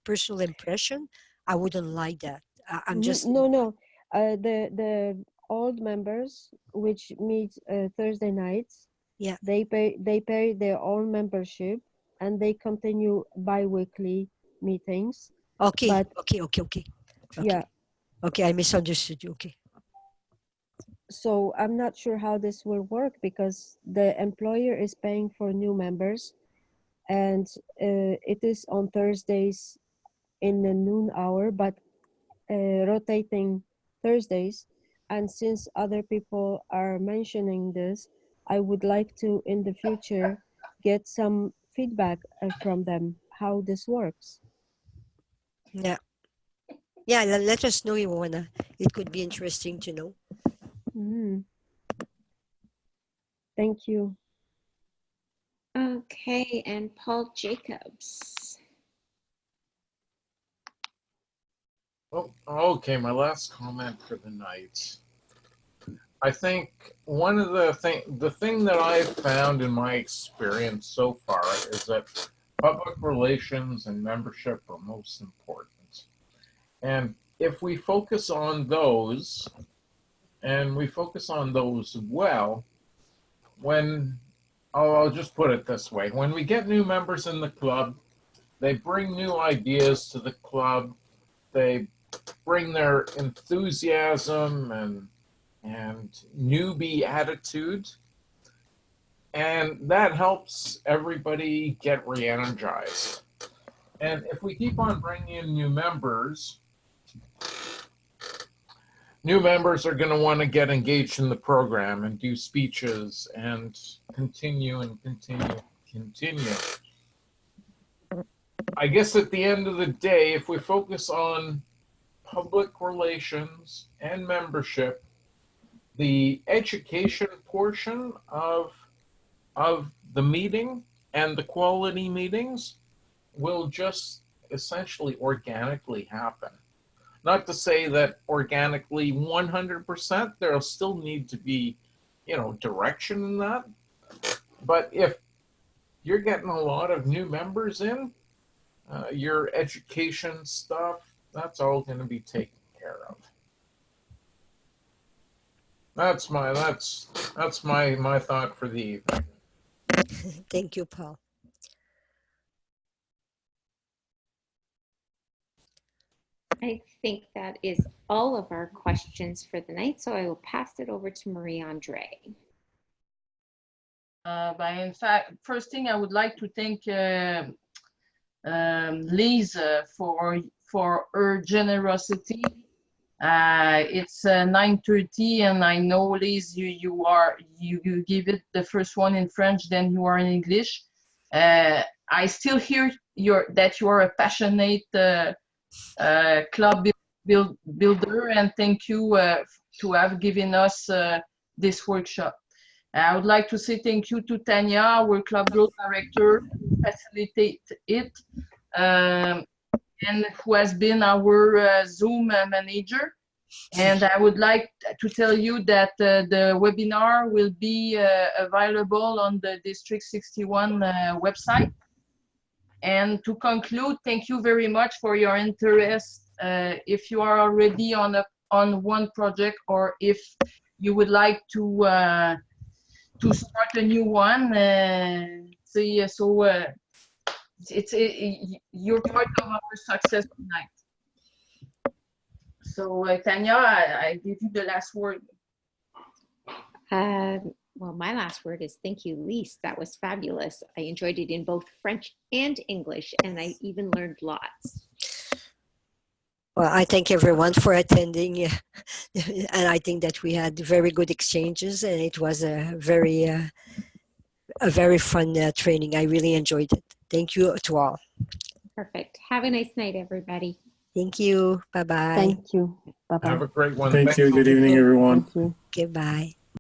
personal impression. I wouldn't like that. I'm just No. The old members, which meet Thursday nights, yeah. They pay their own membership, and they continue bi-weekly meetings. Okay. But Okay. yeah. Okay, I misunderstood you. Okay. So I'm not sure how this will work because the employer is paying for new members, and it is on Thursdays in the noon hour, but rotating Thursdays. And since other people are mentioning this, I would like to, in the future, get some feedback from them how this works. Yeah. Yeah, let us know, Ivana. It could be interesting to know. Thank you. Okay, and Paul Jacobs. Oh, okay, my last comment for the night. I think one of the thing that I've found in my experience so far is that public relations and membership are most important. And if we focus on those, and we focus on those well, I'll just put it this way. When we get new members in the club, they bring new ideas to the club. They bring their enthusiasm and newbie attitude. And that helps everybody get re-energized. And if we keep on bringing in new members are going to want to get engaged in the program and do speeches and continue and continue and continue. I guess at the end of the day, if we focus on public relations and membership, the education portion of the meeting and the quality meetings will just essentially organically happen. Not to say that organically 100%, there'll still need to be, direction in that. But if you're getting a lot of new members in, your education stuff, that's all going to be taken care of. That's my thought for the evening. Thank you, Paul. I think that is all of our questions for the night, so I will pass it over to Marie-Andre. In fact, first thing I would like to thank Lise for her generosity. It's 9:30, and I know, Lise, you give it the first one in French, then you are in English. I still hear that you are a passionate club builder, and thank you to have given us this workshop. I would like to say thank you to Tanya, our club growth director, who facilitate it, and who has been our Zoom manager. And I would like to tell you that the webinar will be available on the District 61 website. And to conclude, thank you very much for your interest. If you are already on one project, or if you would like to start a new one, you're part of our success tonight. So Tanya, I give you the last word. Well, my last word is thank you, Lise. That was fabulous. I enjoyed it in both French and English, and I even learned lots. Well, I thank everyone for attending, and I think that we had very good exchanges, and it was a very fun training. I really enjoyed it. Thank you to all. Perfect. Have a nice night, everybody. Thank you. Bye-bye. Thank you. Bye-bye. Have a great one. Thank you. Good evening, everyone. Thank you. Goodbye.